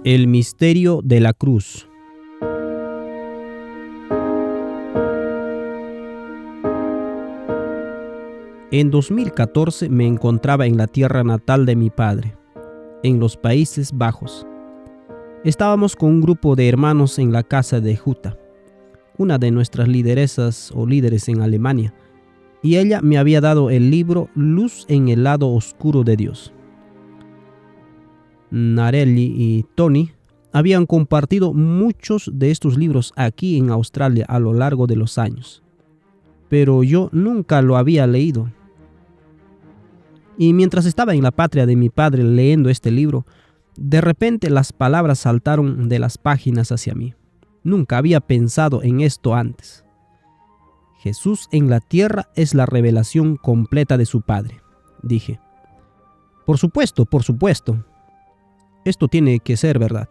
El misterio de la cruz. En 2014 me encontraba en la tierra natal de mi padre, en los Países Bajos. Estábamos con un grupo de hermanos en la casa de Jutta, una de nuestras lideresas o líderes en Alemania, y ella me había dado el libro Luz en el lado oscuro de Dios. Narelli y Tony habían compartido muchos de estos libros aquí en Australia a lo largo de los años, pero yo nunca lo había leído. Y mientras estaba en la patria de mi padre leyendo este libro, de repente las palabras saltaron de las páginas hacia mí. Nunca había pensado en esto antes. Jesús en la tierra es la revelación completa de su Padre, dije. Por supuesto. Esto tiene que ser verdad.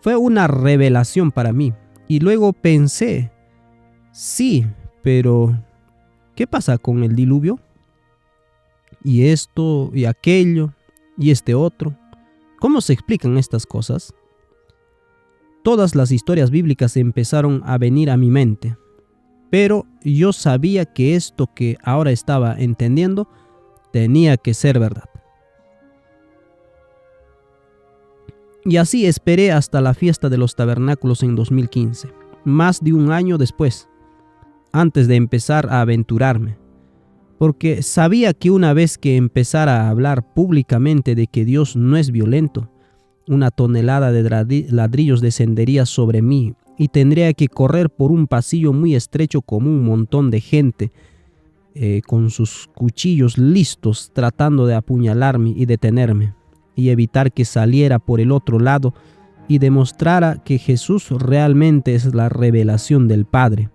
Fue una revelación para mí. Y luego pensé, sí, pero ¿qué pasa con el diluvio? Y esto, y aquello, y este otro. ¿Cómo se explican estas cosas? Todas las historias bíblicas empezaron a venir a mi mente, pero yo sabía que esto que ahora estaba entendiendo tenía que ser verdad. Y así esperé hasta la fiesta de los tabernáculos en 2015, más de un año después, antes de empezar a aventurarme, porque sabía que una vez que empezara a hablar públicamente de que Dios no es violento, una tonelada de ladrillos descendería sobre mí y tendría que correr por un pasillo muy estrecho como un montón de gente con sus cuchillos listos tratando de apuñalarme y detenerme y evitar que saliera por el otro lado y demostrara que Jesús realmente es la revelación del Padre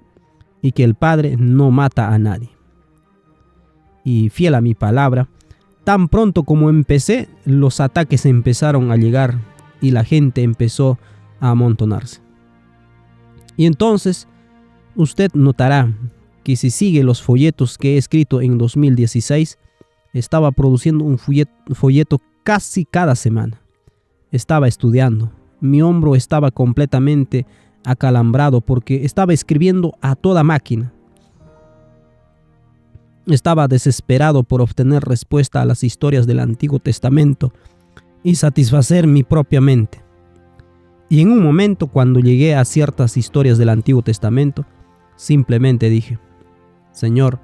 y que el Padre no mata a nadie. Y fiel a mi palabra, tan pronto como empecé, los ataques empezaron a llegar y la gente empezó a amontonarse. Y entonces usted notará que si sigue los folletos que he escrito en 2016, estaba produciendo un folleto casi cada semana. Estaba estudiando. Mi hombro estaba completamente acalambrado porque estaba escribiendo a toda máquina. Estaba desesperado por obtener respuesta a las historias del Antiguo Testamento y satisfacer mi propia mente. Y en un momento, cuando llegué a ciertas historias del Antiguo Testamento, simplemente dije, Señor,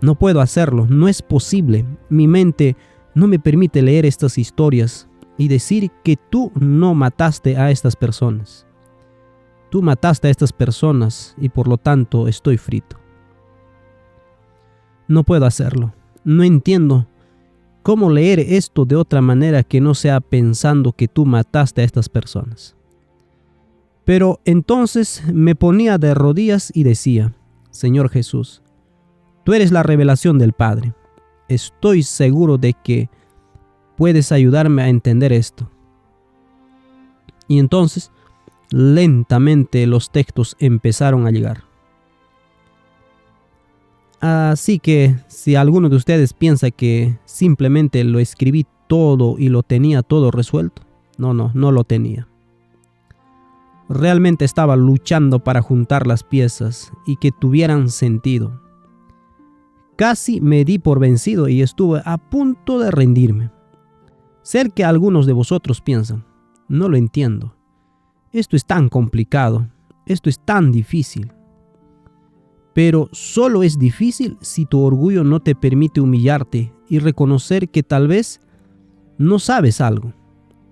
no puedo hacerlo, no es posible. Mi mente no me permite leer estas historias y decir que tú no mataste a estas personas. Tú mataste a estas personas y por lo tanto estoy frito. No puedo hacerlo. No entiendo cómo leer esto de otra manera que no sea pensando que tú mataste a estas personas. Pero entonces me ponía de rodillas y decía, Señor Jesús, tú eres la revelación del Padre. Estoy seguro de que puedes ayudarme a entender esto. Y entonces, lentamente los textos empezaron a llegar. Así que si alguno de ustedes piensa que simplemente lo escribí todo y lo tenía todo resuelto, no lo tenía. Realmente estaba luchando para juntar las piezas y que tuvieran sentido. Casi me di por vencido y estuve a punto de rendirme. Sé que algunos de vosotros piensan, no lo entiendo. Esto es tan complicado, esto es tan difícil. Pero solo es difícil si tu orgullo no te permite humillarte y reconocer que tal vez no sabes algo,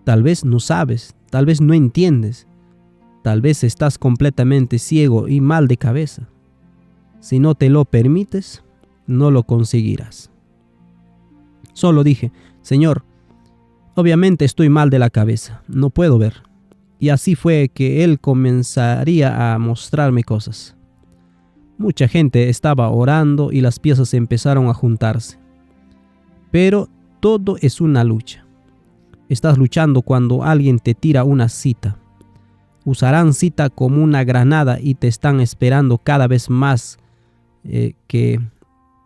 tal vez no sabes, tal vez no entiendes, tal vez estás completamente ciego y mal de cabeza. Si no te lo permites, no lo conseguirás. Solo dije, Señor, obviamente estoy mal de la cabeza, no puedo ver. Y así fue que Él comenzaría a mostrarme cosas. Mucha gente estaba orando y las piezas empezaron a juntarse. Pero todo es una lucha. Estás luchando cuando alguien te tira una cita. Usarán cita como una granada y te están esperando cada vez más que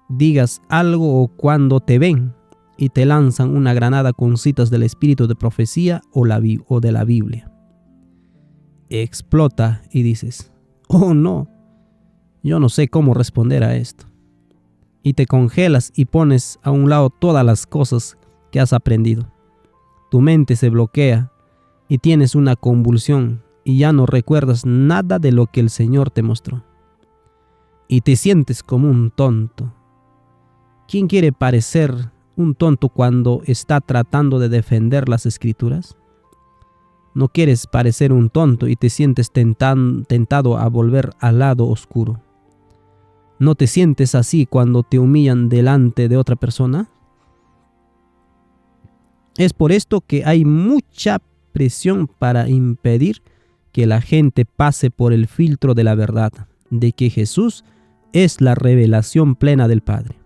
digas algo o cuando te ven y te lanzan una granada con citas del espíritu de profecía o de la Biblia. Explota y dices, oh no, yo no sé cómo responder a esto. Y te congelas y pones a un lado todas las cosas que has aprendido. Tu mente se bloquea y tienes una convulsión y ya no recuerdas nada de lo que el Señor te mostró. Y te sientes como un tonto. ¿Quién quiere parecer un tonto cuando está tratando de defender las Escrituras? No quieres parecer un tonto y te sientes tentado a volver al lado oscuro. ¿No te sientes así cuando te humillan delante de otra persona? Es por esto que hay mucha presión para impedir que la gente pase por el filtro de la verdad, de que Jesús es la revelación plena del Padre.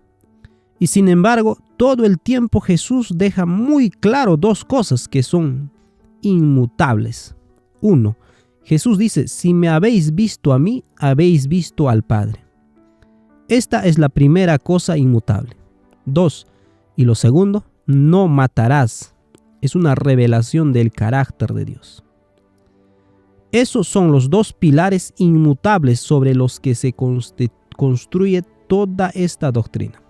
Y sin embargo, todo el tiempo Jesús deja muy claro dos cosas que son inmutables. 1. Jesús dice, si me habéis visto a mí, habéis visto al Padre. Esta es la primera cosa inmutable. 2. Y lo segundo, no matarás. Es una revelación del carácter de Dios. Esos son los dos pilares inmutables sobre los que se construye toda esta doctrina.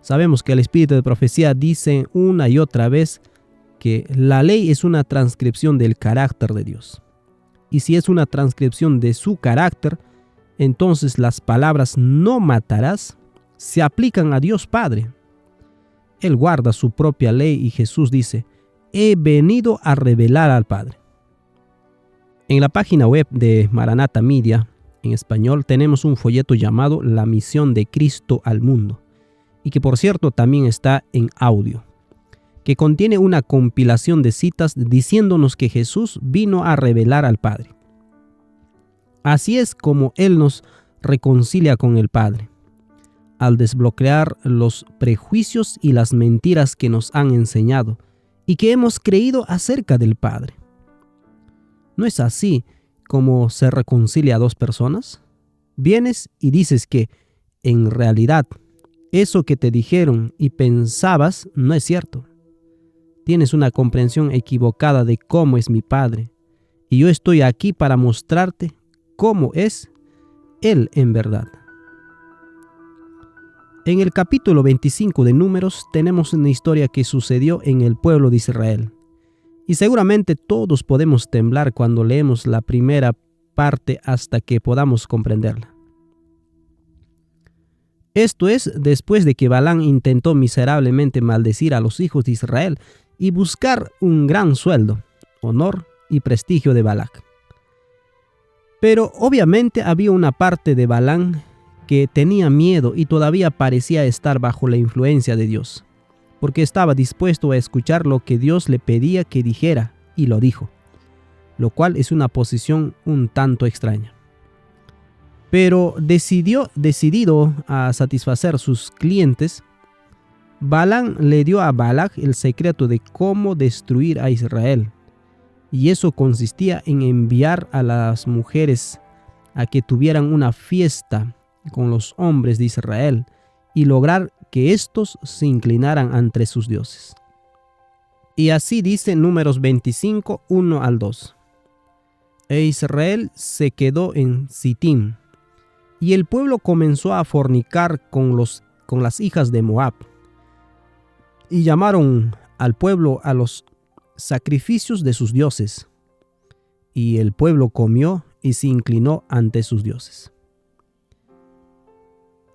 Sabemos que el espíritu de profecía dice una y otra vez que la ley es una transcripción del carácter de Dios. Y si es una transcripción de su carácter, entonces las palabras no matarás se aplican a Dios Padre. Él guarda su propia ley y Jesús dice, he venido a revelar al Padre. En la página web de Maranatha Media, en español, tenemos un folleto llamado La misión de Cristo al mundo, y que por cierto también está en audio, que contiene una compilación de citas diciéndonos que Jesús vino a revelar al Padre. Así es como Él nos reconcilia con el Padre, al desbloquear los prejuicios y las mentiras que nos han enseñado y que hemos creído acerca del Padre. ¿No es así como se reconcilia a dos personas? Vienes y dices que, en realidad, eso que te dijeron y pensabas no es cierto. Tienes una comprensión equivocada de cómo es mi Padre, y yo estoy aquí para mostrarte cómo es Él en verdad. En el capítulo 25 de Números tenemos una historia que sucedió en el pueblo de Israel. Y seguramente todos podemos temblar cuando leemos la primera parte hasta que podamos comprenderla. Esto es después de que Balaam intentó miserablemente maldecir a los hijos de Israel y buscar un gran sueldo, honor y prestigio de Balac. Pero obviamente había una parte de Balaam que tenía miedo y todavía parecía estar bajo la influencia de Dios, porque estaba dispuesto a escuchar lo que Dios le pedía que dijera, y lo dijo, lo cual es una posición un tanto extraña. Pero decidido a satisfacer sus clientes, Balaam le dio a Balac el secreto de cómo destruir a Israel, y eso consistía en enviar a las mujeres a que tuvieran una fiesta con los hombres de Israel y lograr que éstos se inclinaran ante sus dioses. Y así dice Números 25, 1 al 2. E Israel se quedó en Sittim, y el pueblo comenzó a fornicar con las hijas de Moab, y llamaron al pueblo a los sacrificios de sus dioses, y el pueblo comió y se inclinó ante sus dioses.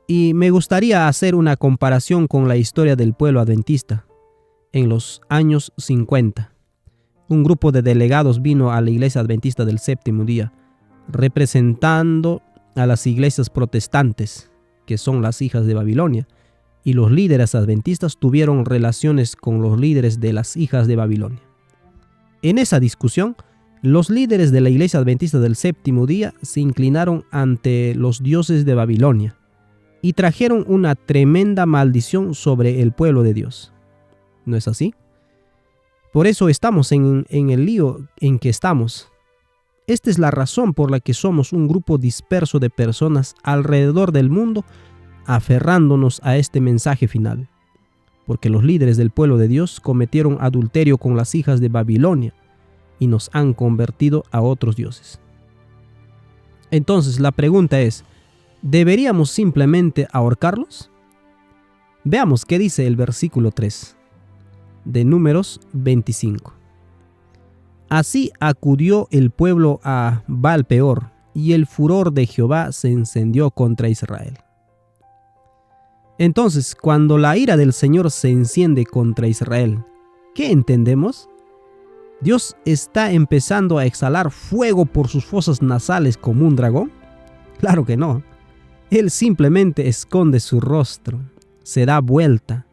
Y me gustaría hacer una comparación con la historia del pueblo adventista. En los años 50, un grupo de delegados vino a la iglesia adventista del séptimo día, representando a las iglesias protestantes, que son las hijas de Babilonia, y los líderes adventistas tuvieron relaciones con los líderes de las hijas de Babilonia. En esa discusión, los líderes de la iglesia adventista del séptimo día se inclinaron ante los dioses de Babilonia y trajeron una tremenda maldición sobre el pueblo de Dios. ¿No es así? Por eso estamos en el lío en que estamos. Esta es la razón por la que somos un grupo disperso de personas alrededor del mundo aferrándonos a este mensaje final. porque los líderes del pueblo de Dios cometieron adulterio con las hijas de Babilonia y nos han convertido a otros dioses. Entonces la pregunta es, ¿deberíamos simplemente ahorcarlos? Veamos qué dice el versículo 3 de Números 25. Así acudió el pueblo a Baal-peor, y el furor de Jehová se encendió contra Israel. Entonces, cuando la ira del Señor se enciende contra Israel, ¿qué entendemos? ¿Dios está empezando a exhalar fuego por sus fosas nasales como un dragón? Claro que no. Él simplemente esconde su rostro, se da vuelta.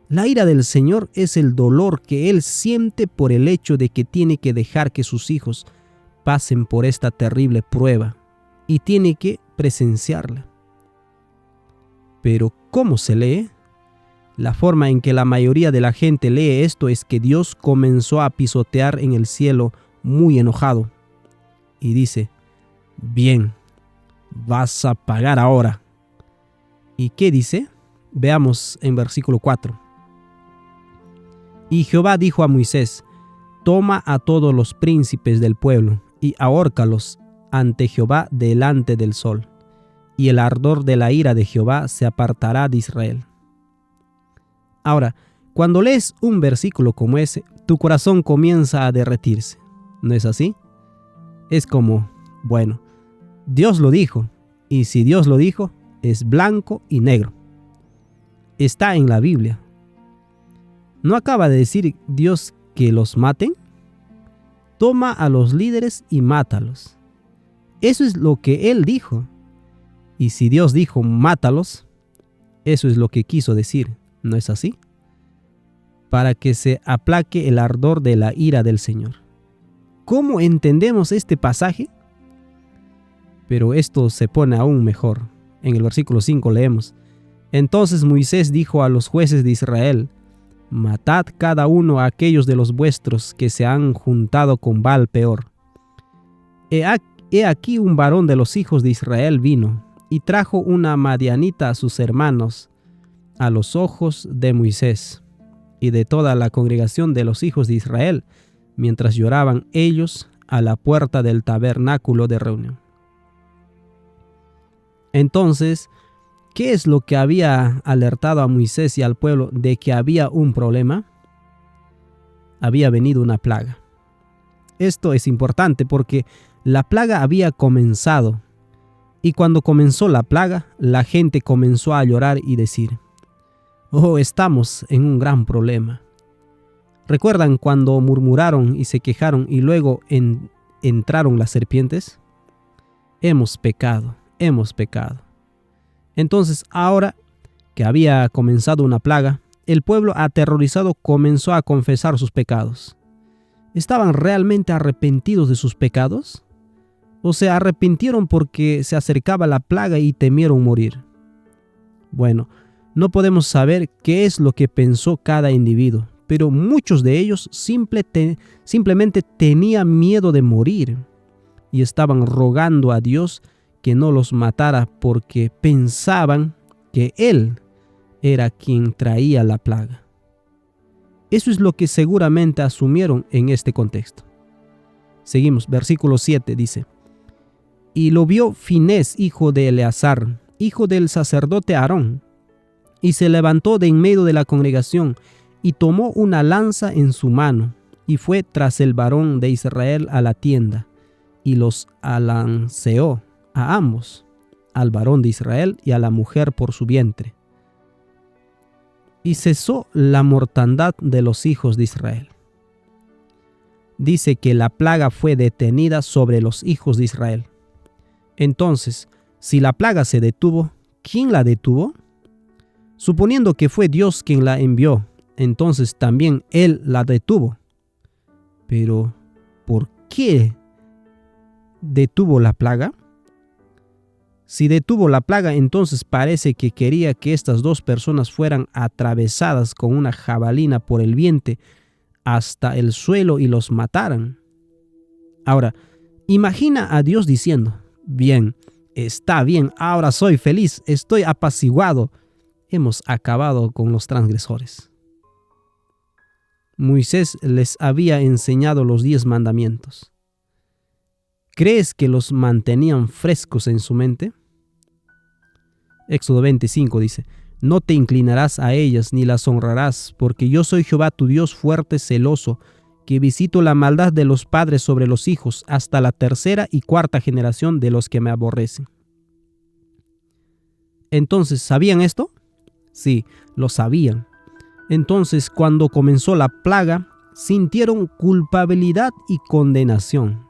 La ira del Señor es el dolor que Él siente por el hecho de que tiene que dejar que sus hijos pasen por esta terrible prueba y tiene que presenciarla. Pero, ¿cómo se lee? La forma en que la mayoría de la gente lee esto es que Dios comenzó a pisotear en el cielo muy enojado y dice, bien, vas a pagar ahora. ¿Y qué dice? Veamos en versículo 4. Y Jehová dijo a Moisés, toma a todos los príncipes del pueblo y ahórcalos ante Jehová delante del sol, y el ardor de la ira de Jehová se apartará de Israel. Ahora, cuando lees un versículo como ese, tu corazón comienza a derretirse, ¿no es así? Es como, bueno, Dios lo dijo, y si Dios lo dijo, es blanco y negro. Está en la Biblia. ¿No acaba de decir Dios que los maten? Toma a los líderes y mátalos. Eso es lo que Él dijo. Y si Dios dijo mátalos, eso es lo que quiso decir, ¿no es así? Para que se aplaque el ardor de la ira del Señor. ¿Cómo entendemos este pasaje? Pero esto se pone aún mejor. En el versículo 5 leemos, entonces Moisés dijo a los jueces de Israel, matad cada uno a aquellos de los vuestros que se han juntado con Baal-peor. He aquí un varón de los hijos de Israel vino y trajo una madianita a sus hermanos a los ojos de Moisés y de toda la congregación de los hijos de Israel, mientras lloraban ellos a la puerta del tabernáculo de reunión. Entonces, ¿qué es lo que había alertado a Moisés y al pueblo de que había un problema? Había venido una plaga. Esto es importante porque la plaga había comenzado, y cuando comenzó la plaga, la gente comenzó a llorar y decir, oh, estamos en un gran problema. ¿Recuerdan cuando murmuraron y se quejaron y luego entraron las serpientes? Hemos pecado, hemos pecado. Entonces, ahora que había comenzado una plaga, el pueblo aterrorizado comenzó a confesar sus pecados. ¿Estaban realmente arrepentidos de sus pecados? ¿O se arrepintieron porque se acercaba la plaga y temieron morir? Bueno, no podemos saber qué es lo que pensó cada individuo, pero muchos de ellos simplemente tenían miedo de morir y estaban rogando a Dios que no los matara porque pensaban que Él era quien traía la plaga. Eso es lo que seguramente asumieron en este contexto. Seguimos, versículo 7 dice, y lo vio Finés, hijo de Eleazar, hijo del sacerdote Aarón, y se levantó de en medio de la congregación, y tomó una lanza en su mano, y fue tras el varón de Israel a la tienda, y los alanceó a ambos, al varón de Israel y a la mujer por su vientre. Y cesó la mortandad de los hijos de Israel. Dice que la plaga fue detenida sobre los hijos de Israel. Entonces, si la plaga se detuvo, ¿quién la detuvo? Suponiendo que fue Dios quien la envió, entonces también Él la detuvo. Pero, ¿por qué detuvo la plaga? Si detuvo la plaga, entonces parece que quería que estas dos personas fueran atravesadas con una jabalina por el vientre hasta el suelo y los mataran. Ahora, imagina a Dios diciendo, bien, está bien, ahora soy feliz, estoy apaciguado, hemos acabado con los transgresores. Moisés les había enseñado los 10 mandamientos. ¿Crees que los mantenían frescos en su mente? Éxodo 25 dice: no te inclinarás a ellas ni las honrarás, porque yo soy Jehová tu Dios fuerte, celoso, que visito la maldad de los padres sobre los hijos hasta la 3ª y 4ª generación de los que me aborrecen. Entonces, ¿sabían esto? Sí, lo sabían. Entonces, cuando comenzó la plaga, sintieron culpabilidad y condenación.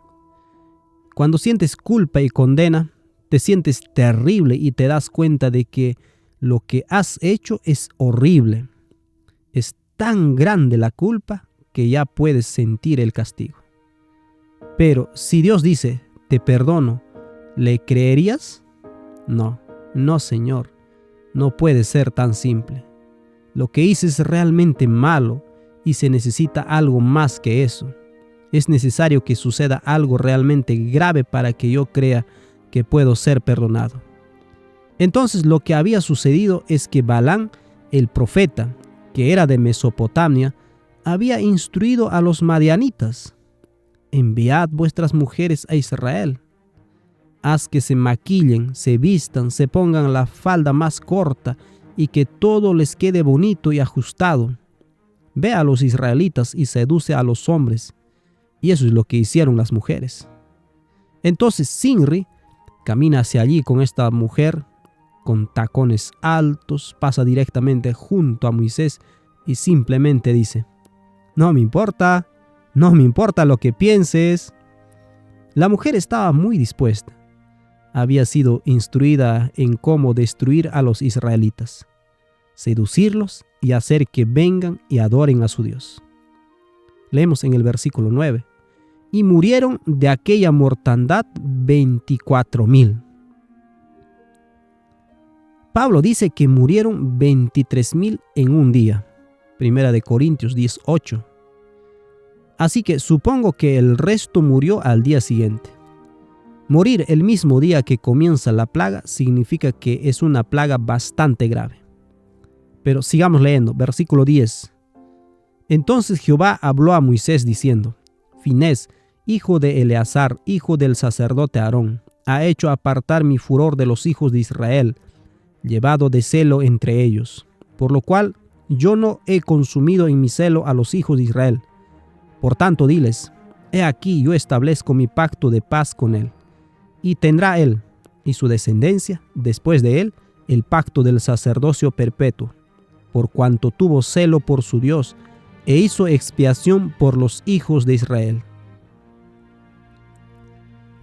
Cuando sientes culpa y condena, te sientes terrible y te das cuenta de que lo que has hecho es horrible. Es tan grande la culpa que ya puedes sentir el castigo. Pero si Dios dice, te perdono, ¿le creerías? No, Señor, no puede ser tan simple. Lo que hice es realmente malo y se necesita algo más que eso. Es necesario que suceda algo realmente grave para que yo crea que puedo ser perdonado. Entonces lo que había sucedido es que Balaam, el profeta, que era de Mesopotamia, había instruido a los madianitas: enviad vuestras mujeres a Israel. Haz que se maquillen, se vistan, se pongan la falda más corta y que todo les quede bonito y ajustado. Ve a los israelitas y seduce a los hombres. Y eso es lo que hicieron las mujeres. Entonces Zimri camina hacia allí con esta mujer con tacones altos, pasa directamente junto a Moisés y simplemente dice: no me importa lo que pienses. La mujer estaba muy dispuesta. Había sido instruida en cómo destruir a los israelitas, seducirlos y hacer que vengan y adoren a su Dios. Leemos en el versículo 9: y murieron de aquella mortandad 24,000. Pablo dice que murieron 23,000 en un día. Primera de Corintios 10:8. Así que supongo que el resto murió al día siguiente. Morir el mismo día que comienza la plaga significa que es una plaga bastante grave. Pero sigamos leyendo, versículo 10. Entonces Jehová habló a Moisés diciendo: Finés, hijo de Eleazar, hijo del sacerdote Aarón, ha hecho apartar mi furor de los hijos de Israel, llevado de celo entre ellos, por lo cual yo no he consumido en mi celo a los hijos de Israel. Por tanto diles: he aquí yo establezco mi pacto de paz con él, y tendrá él y su descendencia después de él el pacto del sacerdocio perpetuo, por cuanto tuvo celo por su Dios e hizo expiación por los hijos de Israel.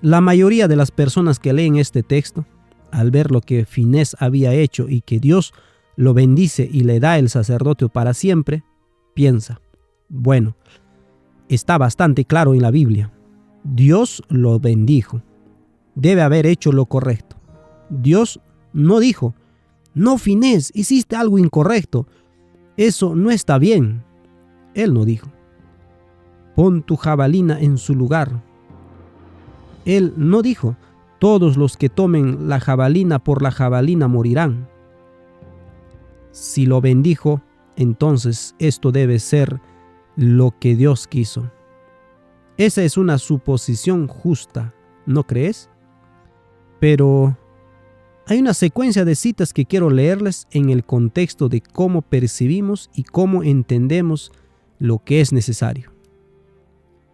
La mayoría de las personas que leen este texto, al ver lo que Finés había hecho y que Dios lo bendice y le da el sacerdocio para siempre, piensa: bueno, está bastante claro en la Biblia. Dios lo bendijo. Debe haber hecho lo correcto. Dios no dijo: no, Finés, hiciste algo incorrecto. Eso no está bien. Él no dijo: pon tu jabalina en su lugar. Él no dijo: todos los que tomen la jabalina por la jabalina morirán. Si lo bendijo, entonces esto debe ser lo que Dios quiso. Esa es una suposición justa, ¿no crees? Pero hay una secuencia de citas que quiero leerles en el contexto de cómo percibimos y cómo entendemos lo que es necesario.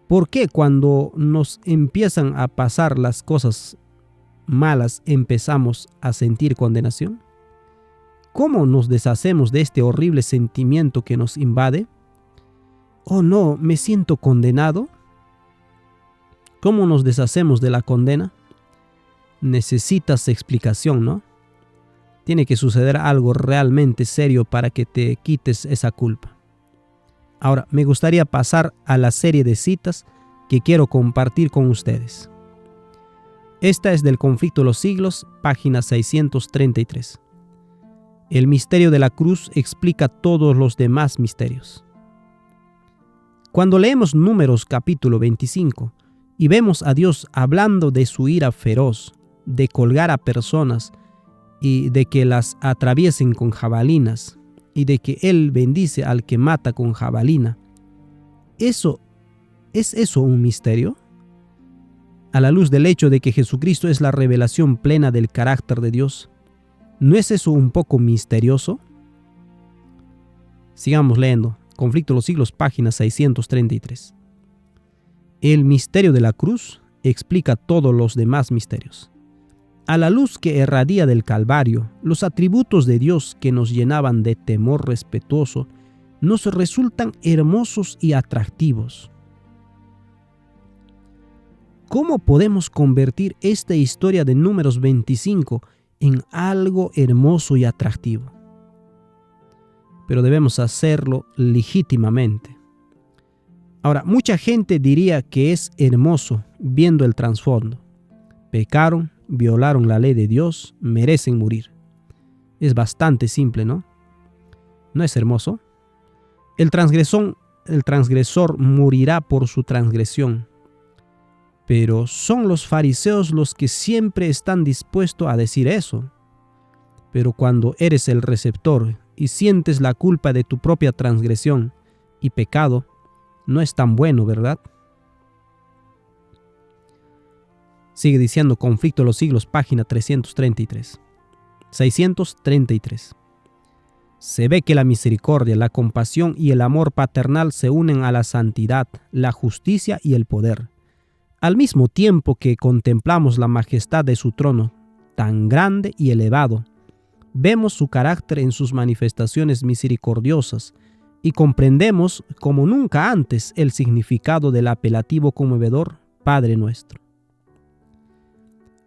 ¿Por qué cuando nos empiezan a pasar las cosas malas empezamos a sentir condenación? ¿Cómo nos deshacemos de este horrible sentimiento que nos invade? Oh no, me siento condenado. ¿Cómo nos deshacemos de la condena? Necesitas explicación, ¿no? Tiene que suceder algo realmente serio para que te quites esa culpa. Ahora, me gustaría pasar a la serie de citas que quiero compartir con ustedes. Esta es del Conflicto de los Siglos, página 633. El misterio de la cruz explica todos los demás misterios. Cuando leemos Números capítulo 25 y vemos a Dios hablando de su ira feroz, de colgar a personas y de que las atraviesen con jabalinas, y de que Él bendice al que mata con jabalina, ¿Es eso un misterio? A la luz del hecho de que Jesucristo es la revelación plena del carácter de Dios, ¿no es eso un poco misterioso? Sigamos leyendo. Conflicto de los siglos, página 633. El misterio de la cruz explica todos los demás misterios. A la luz que irradia del Calvario, los atributos de Dios que nos llenaban de temor respetuoso nos resultan hermosos y atractivos. ¿Cómo podemos convertir esta historia de Números 25 en algo hermoso y atractivo? Pero debemos hacerlo legítimamente. Ahora, mucha gente diría que es hermoso viendo el trasfondo. Pecaron, violaron la ley de Dios, merecen morir. Es bastante simple, ¿no? ¿No es hermoso? El transgresor morirá por su transgresión. Pero son los fariseos los que siempre están dispuestos a decir eso. Pero cuando eres el receptor y sientes la culpa de tu propia transgresión y pecado, no es tan bueno, ¿verdad? Sigue diciendo Conflicto de los siglos, página 333. 633. Se ve que la misericordia, la compasión y el amor paternal se unen a la santidad, la justicia y el poder. Al mismo tiempo que contemplamos la majestad de su trono, tan grande y elevado, vemos su carácter en sus manifestaciones misericordiosas y comprendemos como nunca antes el significado del apelativo conmovedor Padre Nuestro.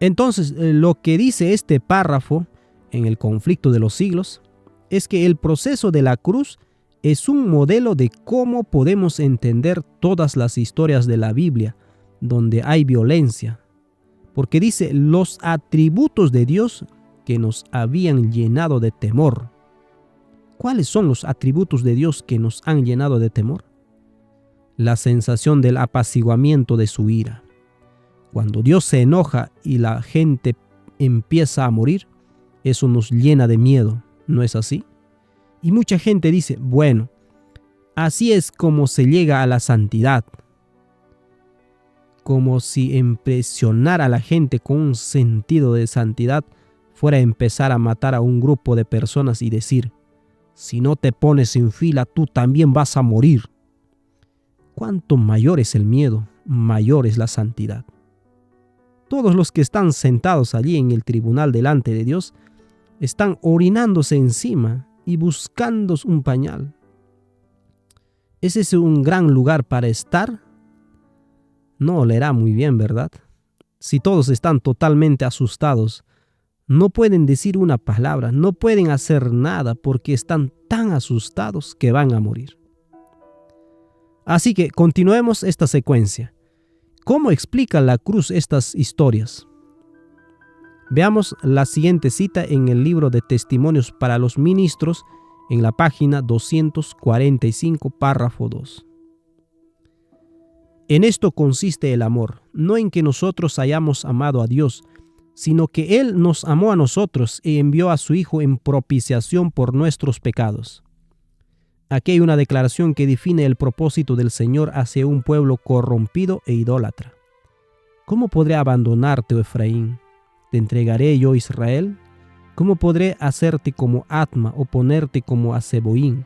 Entonces, lo que dice este párrafo en el Conflicto de los siglos es que el proceso de la cruz es un modelo de cómo podemos entender todas las historias de la Biblia donde hay violencia, porque dice los atributos de Dios que nos habían llenado de temor. ¿Cuáles son los atributos de Dios que nos han llenado de temor? La sensación del apaciguamiento de su ira. Cuando Dios se enoja y la gente empieza a morir, eso nos llena de miedo, ¿no es así? Y mucha gente dice, bueno, así es como se llega a la santidad. Como si impresionar a la gente con un sentido de santidad fuera a empezar a matar a un grupo de personas y decir, si no te pones en fila, tú también vas a morir. Cuanto mayor es el miedo, mayor es la santidad. Todos los que están sentados allí en el tribunal delante de Dios están orinándose encima y buscando un pañal. ¿Es ese un gran lugar para estar? No olerá muy bien, ¿verdad? Si todos están totalmente asustados, no pueden decir una palabra, no pueden hacer nada porque están tan asustados que van a morir. Así que continuemos esta secuencia. ¿Cómo explica la cruz estas historias? Veamos la siguiente cita en el libro de Testimonios para los Ministros, en la página 245, párrafo 2. En esto consiste el amor, no en que nosotros hayamos amado a Dios, sino que Él nos amó a nosotros y envió a su Hijo en propiciación por nuestros pecados. Aquí hay una declaración que define el propósito del Señor hacia un pueblo corrompido e idólatra. ¿Cómo podré abandonarte, oh Efraín? ¿Te entregaré yo, Israel? ¿Cómo podré hacerte como Atma o ponerte como a Zeboín?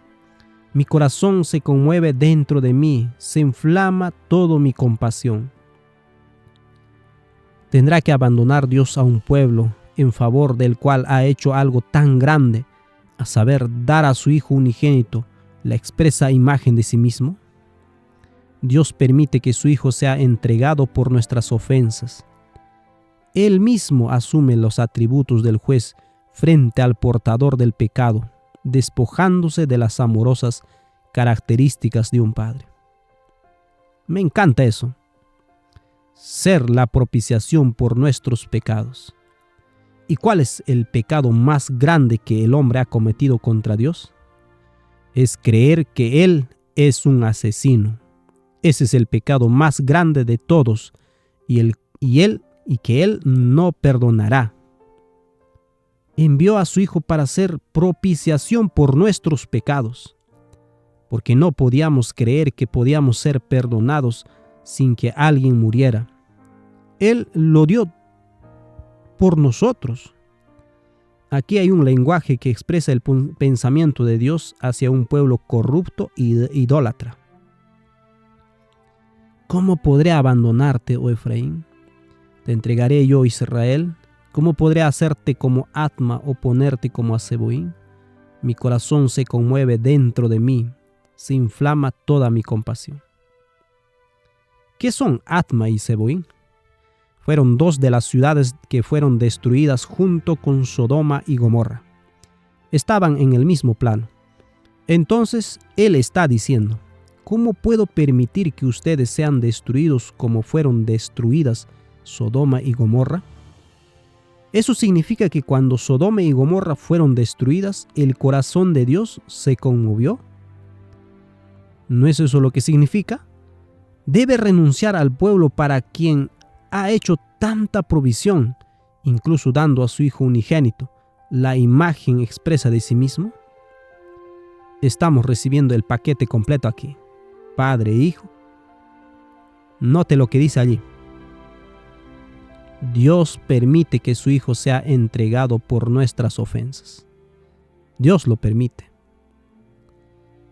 Mi corazón se conmueve dentro de mí, se inflama todo mi compasión. ¿Tendrá que abandonar Dios a un pueblo en favor del cual ha hecho algo tan grande, a saber, dar a su Hijo unigénito la expresa imagen de sí mismo? Dios permite que su Hijo sea entregado por nuestras ofensas. Él mismo asume los atributos del juez frente al portador del pecado, despojándose de las amorosas características de un padre. Me encanta eso. Ser la propiciación por nuestros pecados. ¿Y cuál es el pecado más grande que el hombre ha cometido contra Dios? Es creer que Él es un asesino. Ese es el pecado más grande de todos y que Él no perdonará. Envió a su Hijo para ser propiciación por nuestros pecados. porque no podíamos creer que podíamos ser perdonados sin que alguien muriera. Él lo dio por nosotros. Aquí hay un lenguaje que expresa el pensamiento de Dios hacia un pueblo corrupto y idólatra. ¿Cómo podré abandonarte, oh Efraín? ¿Te entregaré yo, Israel? ¿Cómo podré hacerte como Atma o ponerte como a Zeboín? Mi corazón se conmueve dentro de mí, se inflama toda mi compasión. ¿Qué son Atma y Zeboín? Fueron dos de las ciudades que fueron destruidas junto con Sodoma y Gomorra. Estaban en el mismo plano. Entonces él está diciendo: ¿cómo puedo permitir que ustedes sean destruidos como fueron destruidas Sodoma y Gomorra? Eso significa que cuando Sodoma y Gomorra fueron destruidas, el corazón de Dios se conmovió. ¿No es eso lo que significa? Debe renunciar al pueblo para quien ha hecho tanta provisión, incluso dando a su Hijo unigénito, la imagen expresa de sí mismo. Estamos recibiendo el paquete completo aquí, Padre e Hijo. Note lo que dice allí. Dios permite que su Hijo sea entregado por nuestras ofensas. Dios lo permite.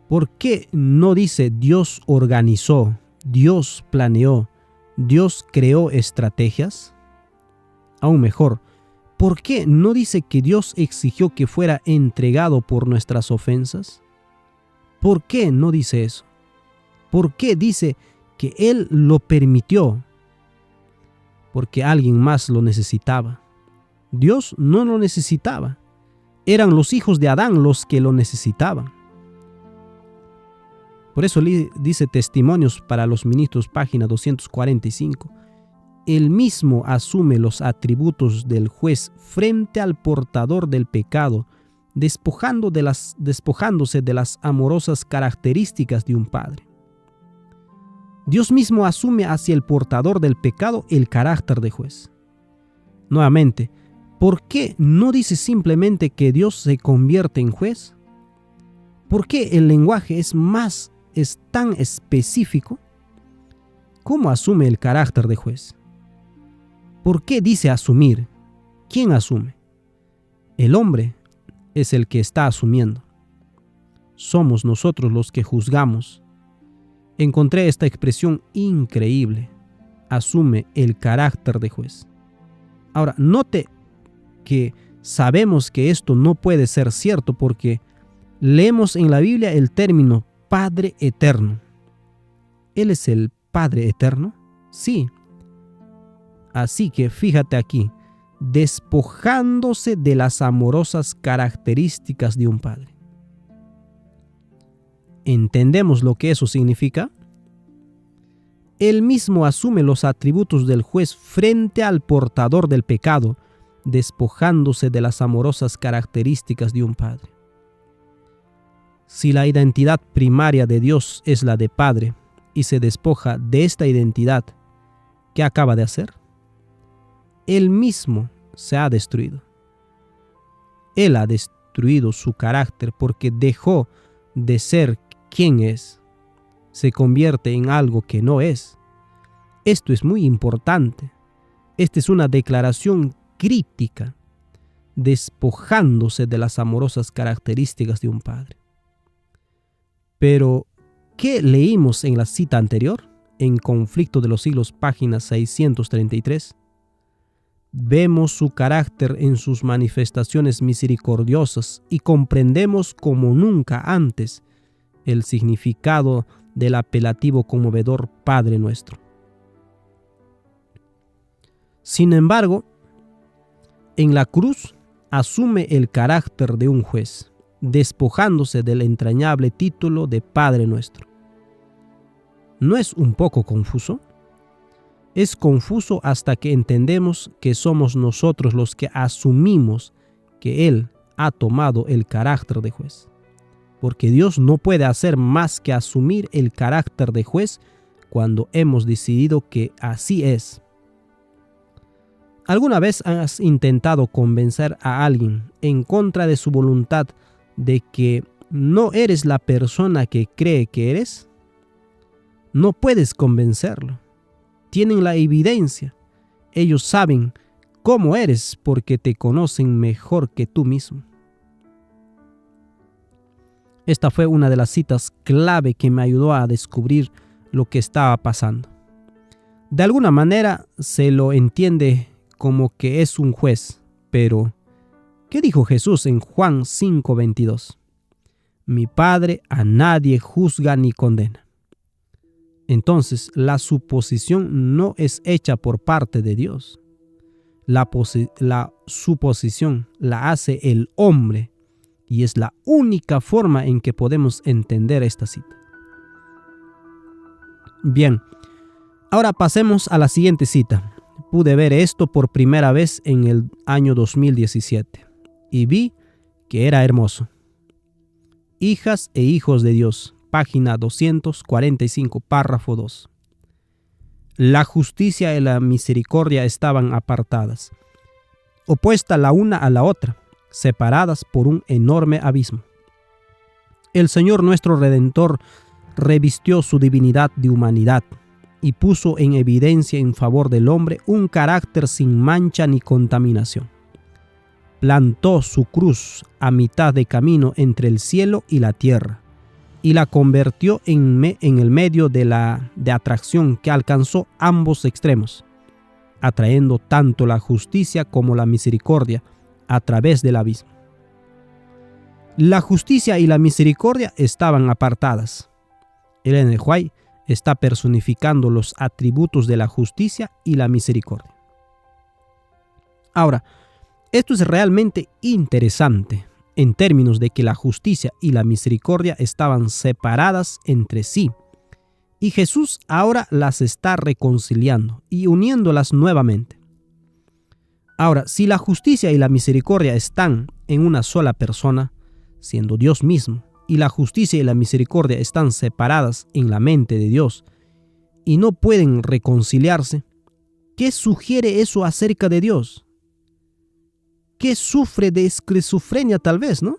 ¿Por qué no dice Dios organizó, Dios planeó, Dios creó estrategias? Aún mejor, ¿por qué no dice que Dios exigió que fuera entregado por nuestras ofensas? ¿Por qué no dice eso? ¿Por qué dice que Él lo permitió? Porque alguien más lo necesitaba. Dios no lo necesitaba. Eran los hijos de Adán los que lo necesitaban. Por eso dice Testimonios para los Ministros, página 245. Él mismo asume los atributos del juez frente al portador del pecado, despojándose de las amorosas características de un padre. Dios mismo asume hacia el portador del pecado el carácter de juez. Nuevamente, ¿por qué no dice simplemente que Dios se convierte en juez? ¿Por qué el lenguaje es tan específico? ¿Cómo asume el carácter de juez? ¿Por qué dice asumir? ¿Quién asume? El hombre es el que está asumiendo. Somos nosotros los que juzgamos. Encontré esta expresión increíble. Asume el carácter de juez. Ahora, note que sabemos que esto no puede ser cierto porque leemos en la Biblia el término Padre Eterno. ¿Él es el Padre Eterno? Sí. Así que fíjate aquí, despojándose de las amorosas características de un padre. ¿Entendemos lo que eso significa? Él mismo asume los atributos del juez frente al portador del pecado, despojándose de las amorosas características de un padre. Si la identidad primaria de Dios es la de Padre y se despoja de esta identidad, ¿qué acaba de hacer? Él mismo se ha destruido. Él ha destruido su carácter porque dejó de ser quien es. Se convierte en algo que no es. Esto es muy importante. Esta es una declaración crítica, despojándose de las amorosas características de un padre. Pero, ¿qué leímos en la cita anterior? En Conflicto de los Siglos, página 633. Vemos su carácter en sus manifestaciones misericordiosas y comprendemos como nunca antes el significado del apelativo conmovedor Padre nuestro. Sin embargo, en la cruz asume el carácter de un juez, despojándose del entrañable título de Padre nuestro. ¿No es un poco confuso? Es confuso hasta que entendemos que somos nosotros los que asumimos que Él ha tomado el carácter de juez. Porque Dios no puede hacer más que asumir el carácter de juez cuando hemos decidido que así es. ¿Alguna vez has intentado convencer a alguien en contra de su voluntad de que ¿No eres la persona que cree que eres? No puedes convencerlo. Tienen la evidencia. Ellos saben cómo eres porque te conocen mejor que tú mismo. Esta fue una de las citas clave que me ayudó a descubrir lo que estaba pasando. De alguna manera se lo entiende como que es un juez, pero ¿qué dijo Jesús en Juan 5:22? Mi Padre a nadie juzga ni condena. Entonces, la suposición no es hecha por parte de Dios. La suposición la hace el hombre y es la única forma en que podemos entender esta cita. Bien, ahora pasemos a la siguiente cita. Pude ver esto por primera vez en el año 2017 y vi que era hermoso. Hijas e hijos de Dios, página 245, párrafo 2. La justicia y la misericordia estaban apartadas, opuestas la una a la otra, separadas por un enorme abismo. El Señor nuestro Redentor revistió su divinidad de humanidad y puso en evidencia en favor del hombre un carácter sin mancha ni contaminación. Plantó su cruz a mitad de camino entre el cielo y la tierra y la convirtió en el medio de atracción que alcanzó ambos extremos, atrayendo tanto la justicia como la misericordia a través del abismo. La justicia y la misericordia estaban apartadas. Ellen G. White está personificando los atributos de la justicia y la misericordia. Ahora, esto es realmente interesante en términos de que la justicia y la misericordia estaban separadas entre sí, y Jesús ahora las está reconciliando y uniéndolas nuevamente. Ahora, si la justicia y la misericordia están en una sola persona, siendo Dios mismo, y la justicia y la misericordia están separadas en la mente de Dios y no pueden reconciliarse, ¿qué sugiere eso acerca de Dios? ¿Qué sufre de esquizofrenia tal vez, no?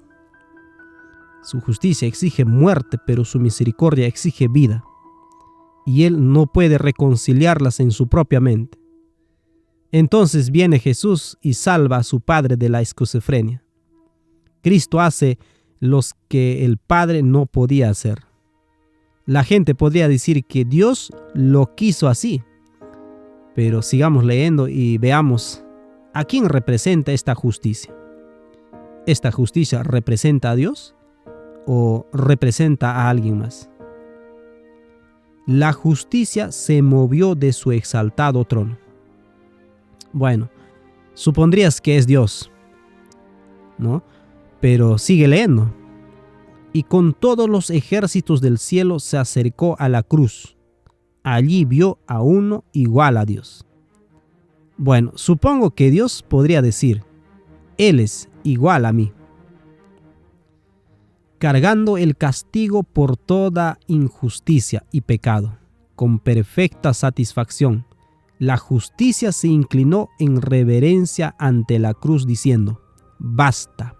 Su justicia exige muerte, pero su misericordia exige vida, y Él no puede reconciliarlas en su propia mente. Entonces viene Jesús y salva a su Padre de la esquizofrenia. Cristo hace los que el Padre no podía hacer. La gente podría decir que Dios lo quiso así, pero sigamos leyendo y veamos a quién representa esta justicia. ¿Esta justicia representa a Dios o representa a alguien más? La justicia se movió de su exaltado trono. Bueno, supondrías que es Dios, ¿no? Pero sigue leyendo. Y con todos los ejércitos del cielo se acercó a la cruz. Allí vio a uno igual a Dios. Bueno, supongo que Dios podría decir, Él es igual a mí. Cargando el castigo por toda injusticia y pecado, con perfecta satisfacción, la justicia se inclinó en reverencia ante la cruz diciendo, basta.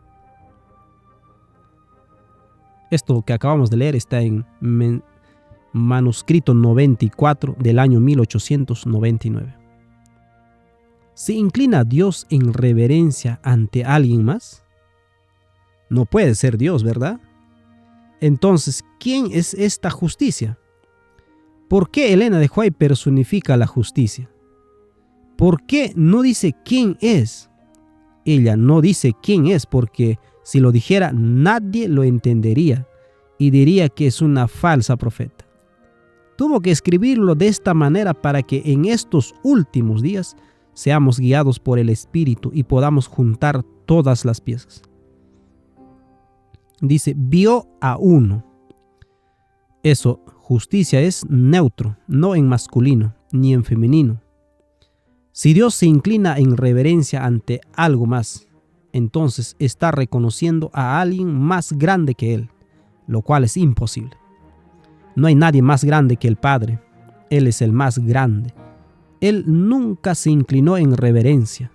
Esto que acabamos de leer está en manuscrito 94 del año 1899. ¿Se inclina Dios en reverencia ante alguien más? No puede ser Dios, ¿verdad? Entonces, ¿quién es esta justicia? ¿Por qué Ellen G. White personifica la justicia? ¿Por qué no dice quién es? Ella no dice quién es porque si lo dijera nadie lo entendería y diría que es una falsa profeta. Tuvo que escribirlo de esta manera para que en estos últimos días seamos guiados por el Espíritu y podamos juntar todas las piezas. Dice, vio a uno. Eso, justicia es neutro, no en masculino ni en femenino. Si Dios se inclina en reverencia ante algo más, entonces está reconociendo a alguien más grande que Él, lo cual es imposible. No hay nadie más grande que el Padre. Él es el más grande. Él nunca se inclinó en reverencia.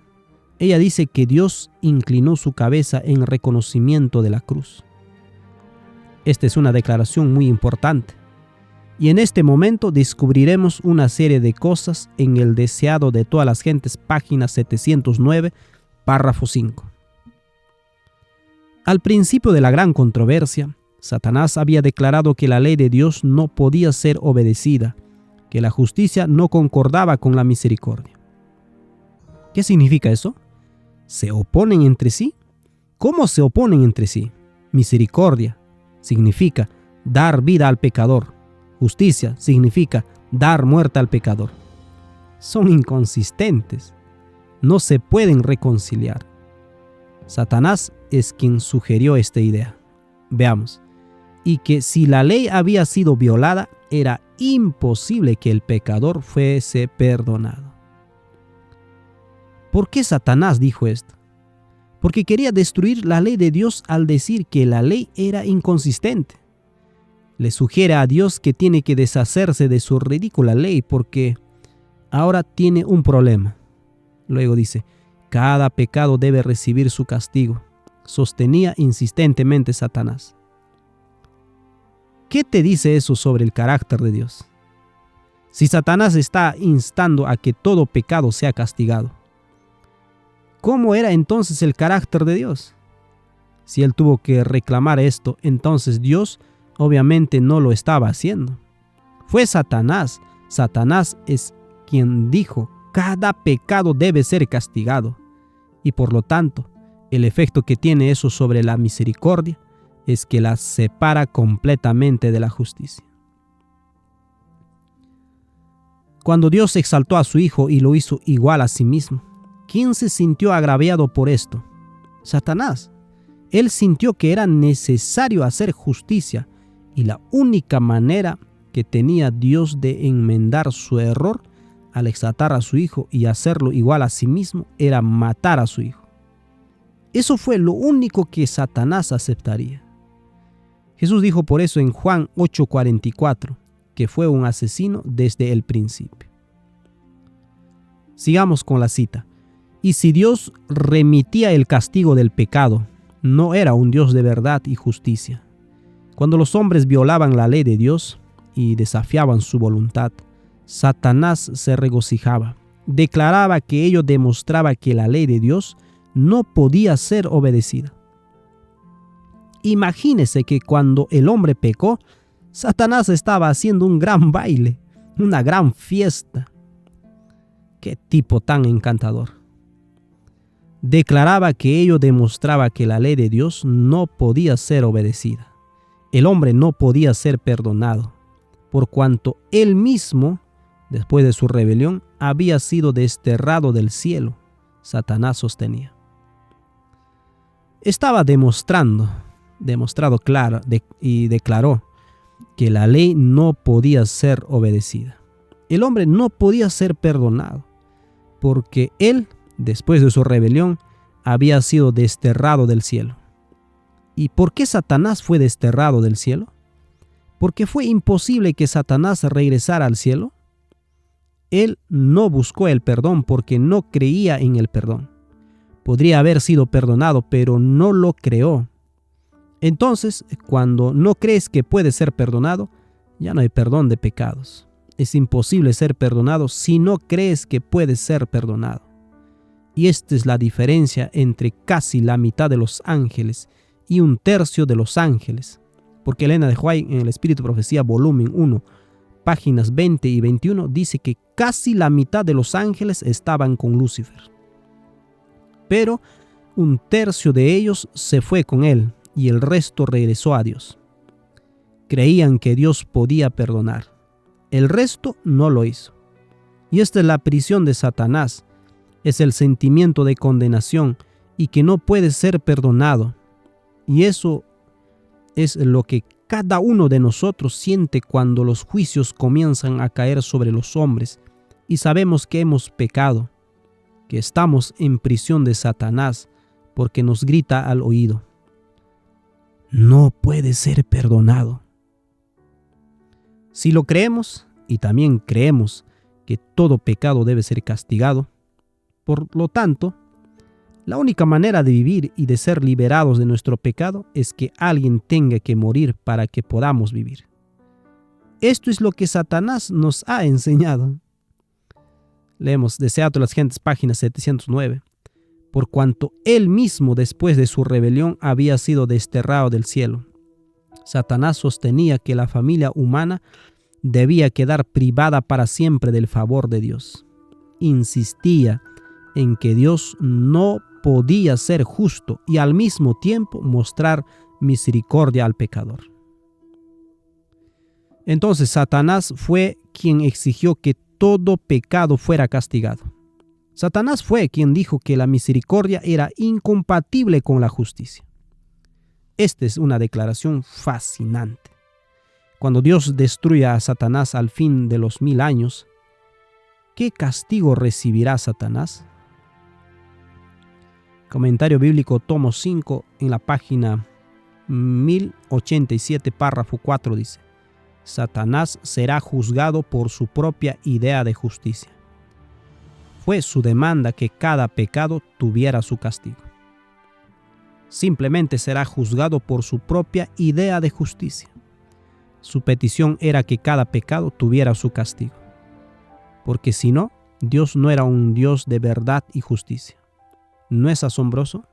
Ella dice que Dios inclinó su cabeza en reconocimiento de la cruz. Esta es una declaración muy importante. Y en este momento descubriremos una serie de cosas en el Deseado de todas las gentes, página 709, párrafo 5. Al principio de la gran controversia, Satanás había declarado que la ley de Dios no podía ser obedecida, que la justicia no concordaba con la misericordia. ¿Qué significa eso? ¿Se oponen entre sí? ¿Cómo se oponen entre sí? Misericordia significa dar vida al pecador. Justicia significa dar muerte al pecador. Son inconsistentes. No se pueden reconciliar. Satanás es quien sugirió esta idea. Veamos. Y que si la ley había sido violada, era imposible que el pecador fuese perdonado. ¿Por qué Satanás dijo esto? Porque quería destruir la ley de Dios al decir que la ley era inconsistente. Le sugiere a Dios que tiene que deshacerse de su ridícula ley porque ahora tiene un problema. Luego dice, cada pecado debe recibir su castigo, sostenía insistentemente Satanás. ¿Qué te dice eso sobre el carácter de Dios? Si Satanás está instando a que todo pecado sea castigado, ¿cómo era entonces el carácter de Dios? Si él tuvo que reclamar esto, entonces Dios obviamente no lo estaba haciendo. Fue Satanás. Satanás es quien dijo, cada pecado debe ser castigado. Y por lo tanto, el efecto que tiene eso sobre la misericordia es que la separa completamente de la justicia. Cuando Dios exaltó a su Hijo y lo hizo igual a sí mismo, ¿quién se sintió agraviado por esto? Satanás. Él sintió que era necesario hacer justicia y la única manera que tenía Dios de enmendar su error al exaltar a su Hijo y hacerlo igual a sí mismo era matar a su Hijo. Eso fue lo único que Satanás aceptaría. Jesús dijo por eso en Juan 8:44 que fue un asesino desde el principio. Sigamos con la cita. Y si Dios remitía el castigo del pecado, no era un Dios de verdad y justicia. Cuando los hombres violaban la ley de Dios y desafiaban su voluntad, Satanás se regocijaba. Declaraba que ello demostraba que la ley de Dios no podía ser obedecida. Imagínese que cuando el hombre pecó, Satanás estaba haciendo un gran baile, una gran fiesta. ¡Qué tipo tan encantador! Declaraba que ello demostraba que la ley de Dios no podía ser obedecida. El hombre no podía ser perdonado, por cuanto él mismo, después de su rebelión, había sido desterrado del cielo, Satanás sostenía. Estaba demostrado claro y declaró que la ley no podía ser obedecida. El hombre no podía ser perdonado, porque él, después de su rebelión, había sido desterrado del cielo. ¿Y por qué Satanás fue desterrado del cielo? ¿Porque fue imposible que Satanás regresara al cielo? Él no buscó el perdón porque no creía en el perdón. Podría haber sido perdonado, pero no lo creó. Entonces, cuando no crees que puede ser perdonado, ya no hay perdón de pecados. Es imposible ser perdonado si no crees que puede ser perdonado. Y esta es la diferencia entre casi la mitad de los ángeles y un tercio de los ángeles. Porque Elena de White en el Espíritu y Profecía, volumen 1, páginas 20 y 21, dice que casi la mitad de los ángeles estaban con Lucifer. Pero un tercio de ellos se fue con él y el resto regresó a Dios. Creían que Dios podía perdonar. El resto no lo hizo. Y esta es la prisión de Satanás. Es el sentimiento de condenación y que no puede ser perdonado. Y eso es lo que cada uno de nosotros siente cuando los juicios comienzan a caer sobre los hombres y sabemos que hemos pecado, que estamos en prisión de Satanás porque nos grita al oído: no puede ser perdonado. Si lo creemos y también creemos que todo pecado debe ser castigado, por lo tanto, La única manera de vivir y de ser liberados de nuestro pecado es que alguien tenga que morir para que podamos vivir. Esto es lo que Satanás nos ha enseñado. Leemos de Seattle las Gentes, página 709. Por cuanto él mismo, después de su rebelión, había sido desterrado del cielo. Satanás sostenía que la familia humana debía quedar privada para siempre del favor de Dios. Insistía en que Dios no podía ser justo y al mismo tiempo mostrar misericordia al pecador. Entonces Satanás fue quien exigió que todo pecado fuera castigado. Satanás fue quien dijo que la misericordia era incompatible con la justicia. Esta es una declaración fascinante. Cuando Dios destruya a Satanás al fin de los 1000 años, ¿qué castigo recibirá Satanás? Comentario bíblico, tomo 5, en la página 1087, párrafo 4 dice: Satanás será juzgado por su propia idea de justicia. Fue su demanda que cada pecado tuviera su castigo. Simplemente será juzgado por su propia idea de justicia. Su petición era que cada pecado tuviera su castigo. Porque si no, Dios no era un Dios de verdad y justicia. ¿No es asombroso?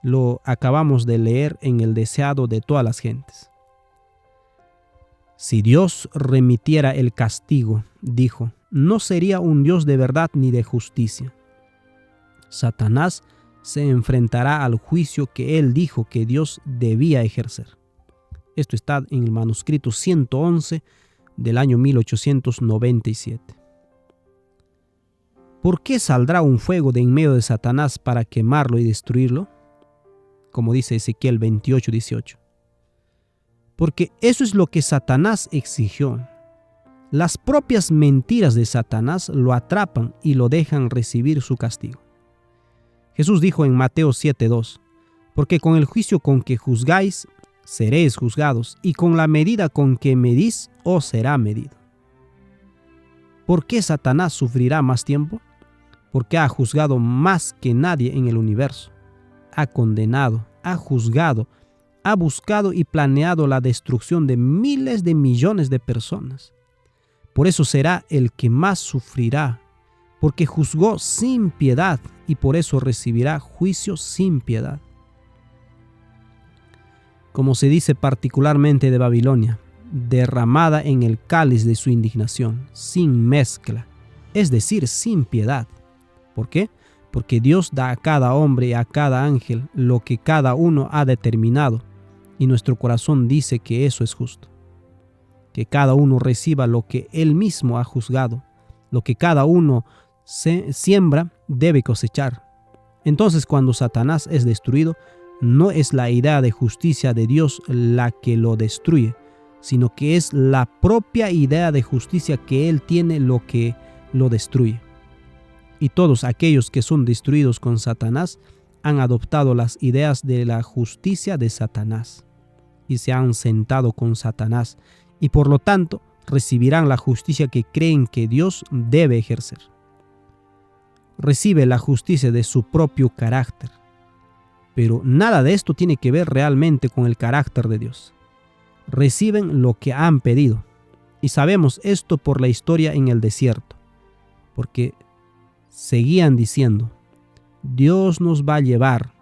Lo acabamos de leer en el deseado de todas las gentes. Si Dios remitiera el castigo, dijo, no sería un Dios de verdad ni de justicia. Satanás se enfrentará al juicio que él dijo que Dios debía ejercer. Esto está en el manuscrito 111 del año 1897. ¿Por qué saldrá un fuego de en medio de Satanás para quemarlo y destruirlo? Como dice Ezequiel 28:18. Porque eso es lo que Satanás exigió. Las propias mentiras de Satanás lo atrapan y lo dejan recibir su castigo. Jesús dijo en Mateo 7:2, porque con el juicio con que juzgáis, seréis juzgados, y con la medida con que medís, os será medido. ¿Por qué Satanás sufrirá más tiempo? Porque ha juzgado más que nadie en el universo. Ha condenado, ha juzgado, ha buscado y planeado la destrucción de miles de millones de personas. Por eso será el que más sufrirá, porque juzgó sin piedad y por eso recibirá juicio sin piedad. Como se dice particularmente de Babilonia, derramada en el cáliz de su indignación, sin mezcla, es decir, sin piedad. ¿Por qué? Porque Dios da a cada hombre y a cada ángel lo que cada uno ha determinado, y nuestro corazón dice que eso es justo. Que cada uno reciba lo que él mismo ha juzgado, lo que cada uno siembra debe cosechar. Entonces, cuando Satanás es destruido, no es la idea de justicia de Dios la que lo destruye, sino que es la propia idea de justicia que él tiene lo que lo destruye. Y todos aquellos que son destruidos con Satanás han adoptado las ideas de la justicia de Satanás y se han sentado con Satanás y por lo tanto recibirán la justicia que creen que Dios debe ejercer. Recibe la justicia de su propio carácter, pero nada de esto tiene que ver realmente con el carácter de Dios. Reciben lo que han pedido y sabemos esto por la historia en el desierto, porque seguían diciendo, Dios nos va a llevar,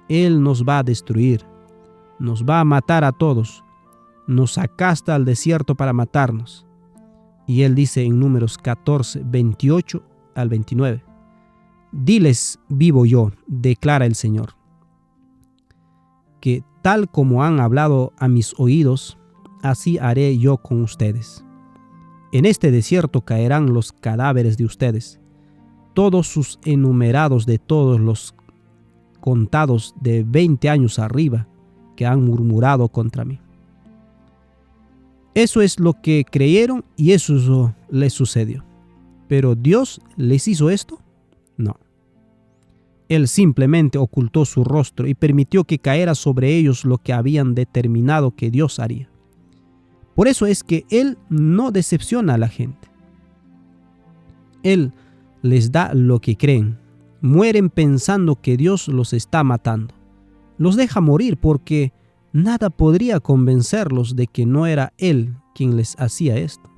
Él nos va a destruir, nos va a matar a todos, nos sacaste al desierto para matarnos. Y Él dice en Números 14, 28 al 29, diles, vivo yo, declara el Señor, que tal como han hablado a mis oídos, así haré yo con ustedes. En este desierto caerán los cadáveres de ustedes, todos sus enumerados de todos los contados de 20 años arriba que han murmurado contra mí. Eso es lo que creyeron y eso les sucedió. ¿Pero Dios les hizo esto? No. Él simplemente ocultó su rostro y permitió que caera sobre ellos lo que habían determinado que Dios haría. Por eso es que Él no decepciona a la gente. Él les da lo que creen Mueren pensando que Dios los está matando. Los deja morir porque nada podría convencerlos de que no era Él quien les hacía esto.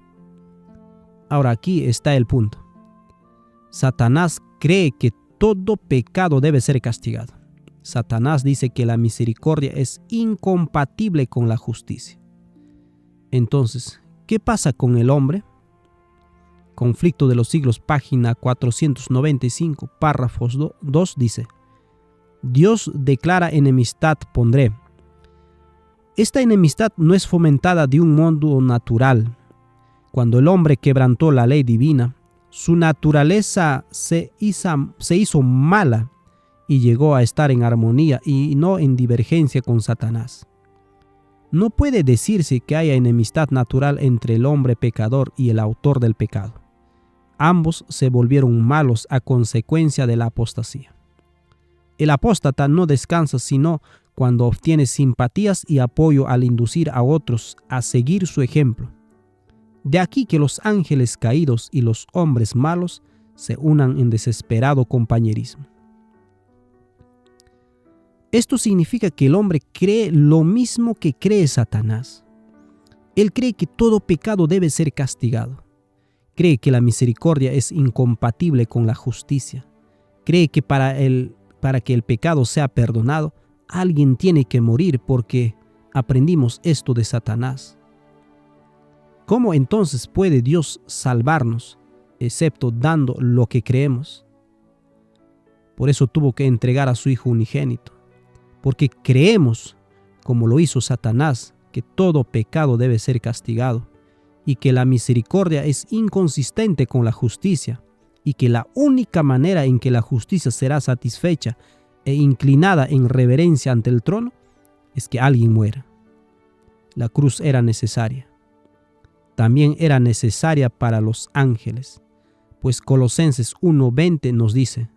Ahora aquí está el punto. Satanás cree que todo pecado debe ser castigado. Satanás dice que la misericordia es incompatible con la justicia. Entonces, ¿qué pasa con el hombre? Conflicto de los siglos, página 495, párrafos 2 dice: Dios declara enemistad pondré. Esta enemistad no es fomentada de un modo natural. Cuando el hombre quebrantó la ley divina, su naturaleza se hizo mala y llegó a estar en armonía y no en divergencia con Satanás. No puede decirse que haya enemistad natural entre el hombre pecador y el autor del pecado. Ambos se volvieron malos a consecuencia de la apostasía. El apóstata no descansa sino cuando obtiene simpatías y apoyo al inducir a otros a seguir su ejemplo. De aquí que los ángeles caídos y los hombres malos se unan en desesperado compañerismo. Esto significa que el hombre cree lo mismo que cree Satanás. Él cree que todo pecado debe ser castigado. Cree que la misericordia es incompatible con la justicia. Cree que para que el pecado sea perdonado, alguien tiene que morir porque aprendimos esto de Satanás. ¿Cómo entonces puede Dios salvarnos, excepto dando lo que creemos? Por eso tuvo que entregar a su Hijo unigénito, porque creemos, como lo hizo Satanás, que todo pecado debe ser castigado y que la misericordia es inconsistente con la justicia y que la única manera en que la justicia será satisfecha e inclinada en reverencia ante el trono es que alguien muera. La cruz era necesaria. También era necesaria para los ángeles, pues Colosenses 1:20 nos dice: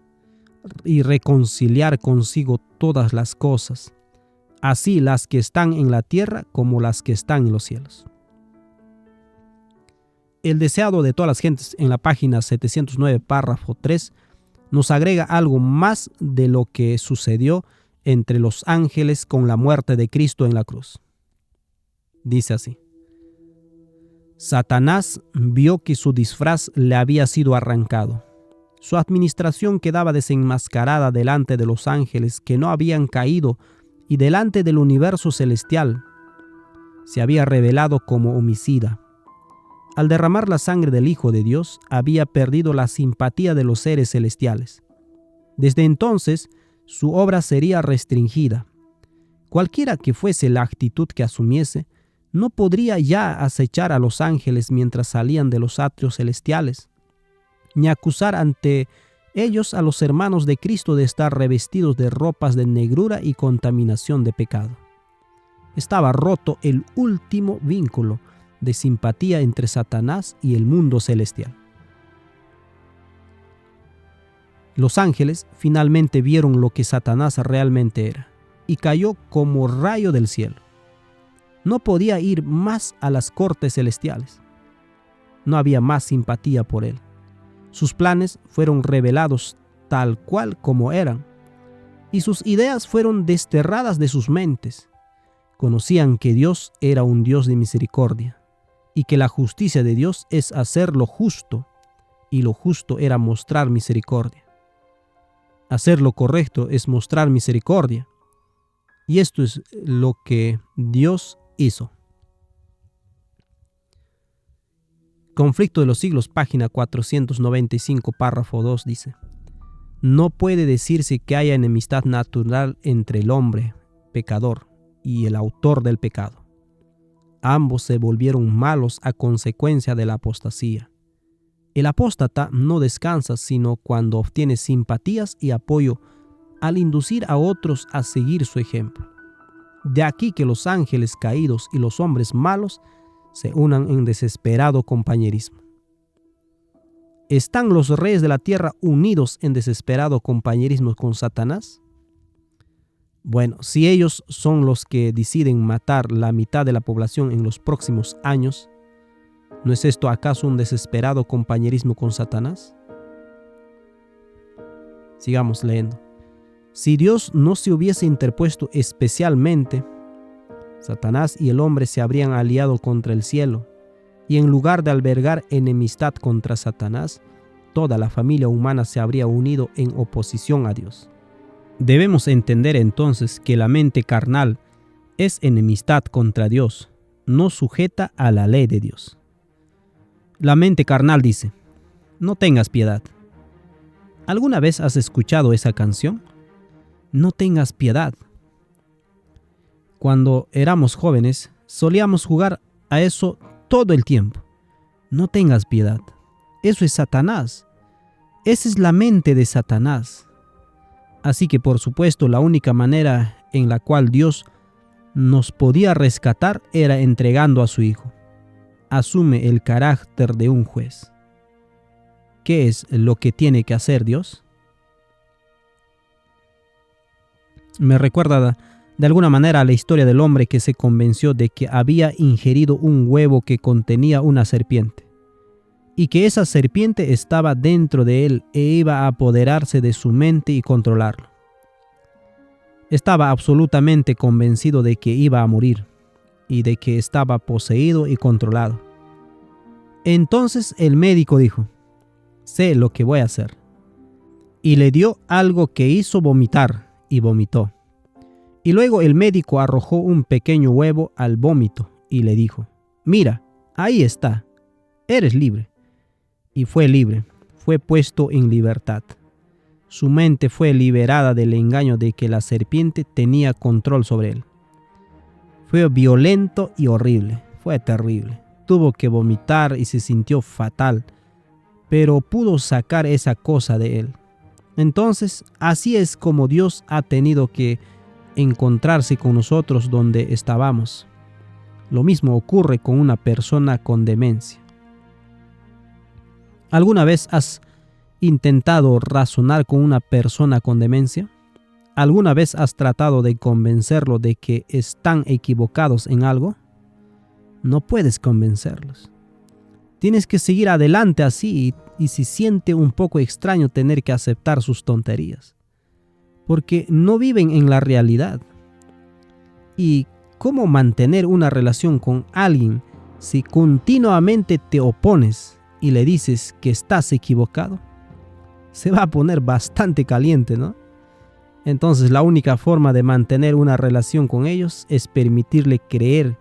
y reconciliar consigo todas las cosas, así las que están en la tierra como las que están en los cielos. El deseado de todas las gentes, en la página 709, párrafo 3, nos agrega algo más de lo que sucedió entre los ángeles con la muerte de Cristo en la cruz. Dice así: Satanás vio que su disfraz le había sido arrancado. Su administración quedaba desenmascarada delante de los ángeles que no habían caído y delante del universo celestial. Se había revelado como homicida. Al derramar la sangre del Hijo de Dios, había perdido la simpatía de los seres celestiales. Desde entonces, su obra sería restringida. Cualquiera que fuese la actitud que asumiese, no podría ya acechar a los ángeles mientras salían de los atrios celestiales, ni acusar ante ellos a los hermanos de Cristo de estar revestidos de ropas de negrura y contaminación de pecado. Estaba roto el último vínculo de simpatía entre Satanás y el mundo celestial. Los ángeles finalmente vieron lo que Satanás realmente era y cayó como rayo del cielo. No podía ir más a las cortes celestiales. No había más simpatía por él. Sus planes fueron revelados tal cual como eran, y sus ideas fueron desterradas de sus mentes. Conocían que Dios era un Dios de misericordia, y que la justicia de Dios es hacer lo justo, y lo justo era mostrar misericordia. Hacer lo correcto es mostrar misericordia, y esto es lo que Dios hizo. Conflicto de los siglos, página 495, párrafo 2 dice: no puede decirse que haya enemistad natural entre el hombre pecador y el autor del pecado. Ambos se volvieron malos a consecuencia de la apostasía. El apóstata no descansa sino cuando obtiene simpatías y apoyo al inducir a otros a seguir su ejemplo. De aquí que los ángeles caídos y los hombres malos se unan en desesperado compañerismo. ¿Están los reyes de la tierra unidos en desesperado compañerismo con Satanás? Bueno, si ellos son los que deciden matar la mitad de la población en los próximos años, ¿no es esto acaso un desesperado compañerismo con Satanás? Sigamos leyendo. Si Dios no se hubiese interpuesto especialmente, Satanás y el hombre se habrían aliado contra el cielo, y en lugar de albergar enemistad contra Satanás, toda la familia humana se habría unido en oposición a Dios. Debemos entender entonces que la mente carnal es enemistad contra Dios, no sujeta a la ley de Dios. La mente carnal dice: no tengas piedad. ¿Alguna vez has escuchado esa canción? No tengas piedad. Cuando éramos jóvenes, solíamos jugar a eso todo el tiempo. No tengas piedad. Eso es Satanás. Esa es la mente de Satanás. Así que, por supuesto, la única manera en la cual Dios nos podía rescatar era entregando a su Hijo. Asume el carácter de un juez. ¿Qué es lo que tiene que hacer Dios? Me recuerda de alguna manera la historia del hombre que se convenció de que había ingerido un huevo que contenía una serpiente, y que esa serpiente estaba dentro de él e iba a apoderarse de su mente y controlarlo. Estaba absolutamente convencido de que iba a morir y de que estaba poseído y controlado. Entonces el médico dijo: sé lo que voy a hacer. Y le dio algo que hizo vomitar, y vomitó. Y luego el médico arrojó un pequeño huevo al vómito y le dijo: mira, ahí está, eres libre. Y fue libre, fue puesto en libertad. Su mente fue liberada del engaño de que la serpiente tenía control sobre él. Fue violento y horrible, fue terrible. Tuvo que vomitar y se sintió fatal, pero pudo sacar esa cosa de él. Entonces, así es como Dios ha tenido que encontrarse con nosotros donde estábamos. Lo mismo ocurre con una persona con demencia. ¿Alguna vez has intentado razonar con una persona con demencia? ¿Alguna vez has tratado de convencerlo de que están equivocados en algo? No puedes convencerlos. Tienes que seguir adelante así y se siente un poco extraño tener que aceptar sus tonterías, porque no viven en la realidad. ¿Y cómo mantener una relación con alguien si continuamente te opones y le dices que estás equivocado? Se va a poner bastante caliente, ¿no? Entonces la única forma de mantener una relación con ellos es permitirle creer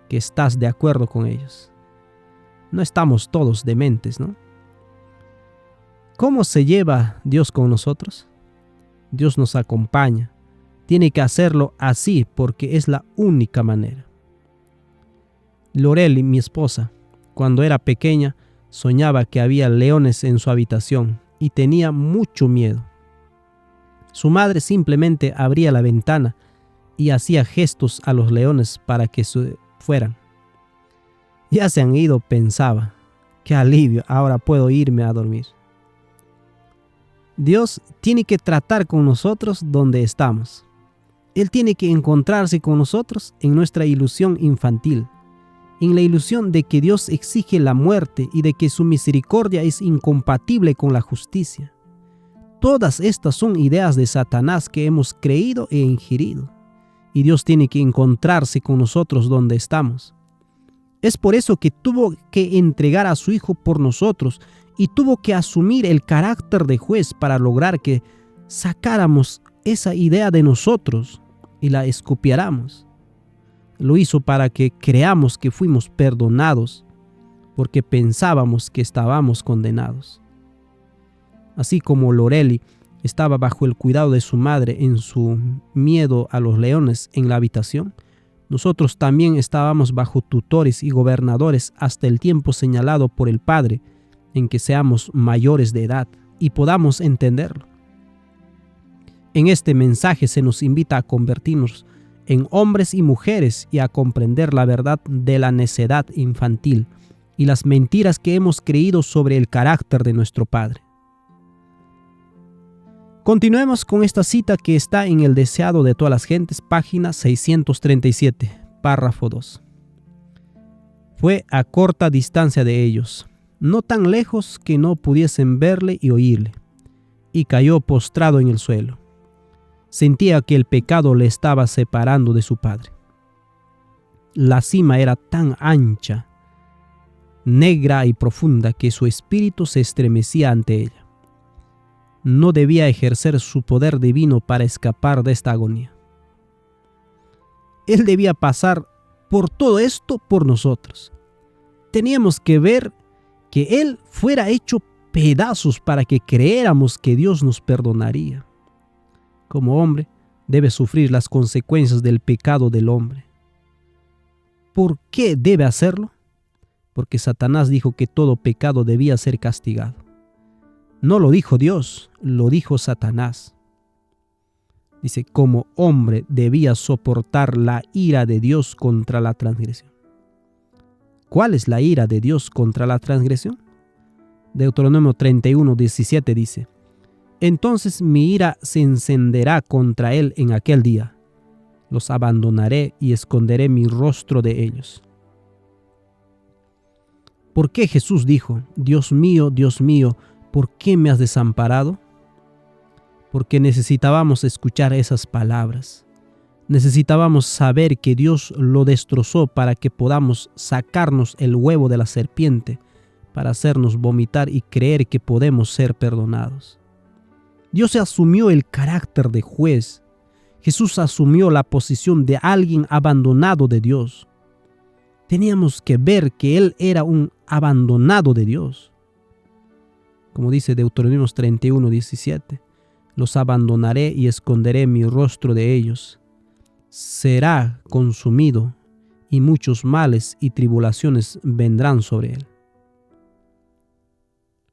que estás de acuerdo con ellos. No estamos todos dementes, ¿no? ¿Cómo se lleva Dios con nosotros? Dios nos acompaña. Tiene que hacerlo así porque es la única manera. Loreli, mi esposa, cuando era pequeña, soñaba que había leones en su habitación y tenía mucho miedo. Su madre simplemente abría la ventana y hacía gestos a los leones para que se fueran. Ya se han ido, pensaba. Qué alivio, ahora puedo irme a dormir. Dios tiene que tratar con nosotros donde estamos. Él tiene que encontrarse con nosotros en nuestra ilusión infantil, en la ilusión de que Dios exige la muerte y de que su misericordia es incompatible con la justicia. Todas estas son ideas de Satanás que hemos creído e ingerido, y Dios tiene que encontrarse con nosotros donde estamos. Es por eso que tuvo que entregar a su Hijo por nosotros y tuvo que asumir el carácter de juez para lograr que sacáramos esa idea de nosotros y la escupiéramos. Lo hizo para que creamos que fuimos perdonados porque pensábamos que estábamos condenados. Así como Loreli estaba bajo el cuidado de su madre en su miedo a los leones en la habitación, nosotros también estábamos bajo tutores y gobernadores hasta el tiempo señalado por el Padre en que seamos mayores de edad y podamos entenderlo. En este mensaje se nos invita a convertirnos en hombres y mujeres y a comprender la verdad de la necedad infantil y las mentiras que hemos creído sobre el carácter de nuestro Padre. Continuemos con esta cita que está en El deseado de todas las gentes, página 637, párrafo 2. Fue a corta distancia de ellos, no tan lejos que no pudiesen verle y oírle. y cayó postrado en el suelo. Sentía que el pecado le estaba separando de su padre. La cima era tan ancha, negra y profunda que su espíritu se estremecía ante ella. No debía ejercer su poder divino para escapar de esta agonía. Él debía pasar por todo esto por nosotros. Teníamos que ver que Él fuera hecho pedazos para que creéramos que Dios nos perdonaría. Como hombre, debe sufrir las consecuencias del pecado del hombre. ¿Por qué debe hacerlo? Porque Satanás dijo que todo pecado debía ser castigado. No lo dijo Dios, lo dijo Satanás. Dice, como hombre debía soportar la ira de Dios contra la transgresión. ¿Cuál es la ira de Dios contra la transgresión? Deuteronomio 31:17 dice, entonces mi ira se encenderá contra él en aquel día. Los abandonaré y esconderé mi rostro de ellos. ¿Por qué Jesús dijo, Dios mío, ¿por qué me has desamparado? Porque necesitábamos escuchar esas palabras. Necesitábamos saber que Dios lo destrozó para que podamos sacarnos el huevo de la serpiente, para hacernos vomitar y creer que podemos ser perdonados. Dios asumió el carácter de juez. Jesús asumió la posición de alguien abandonado de Dios. Teníamos que ver que Él era un abandonado de Dios. Como dice Deuteronomio 31:17, los abandonaré y esconderé mi rostro de ellos. Será consumido y muchos males y tribulaciones vendrán sobre él.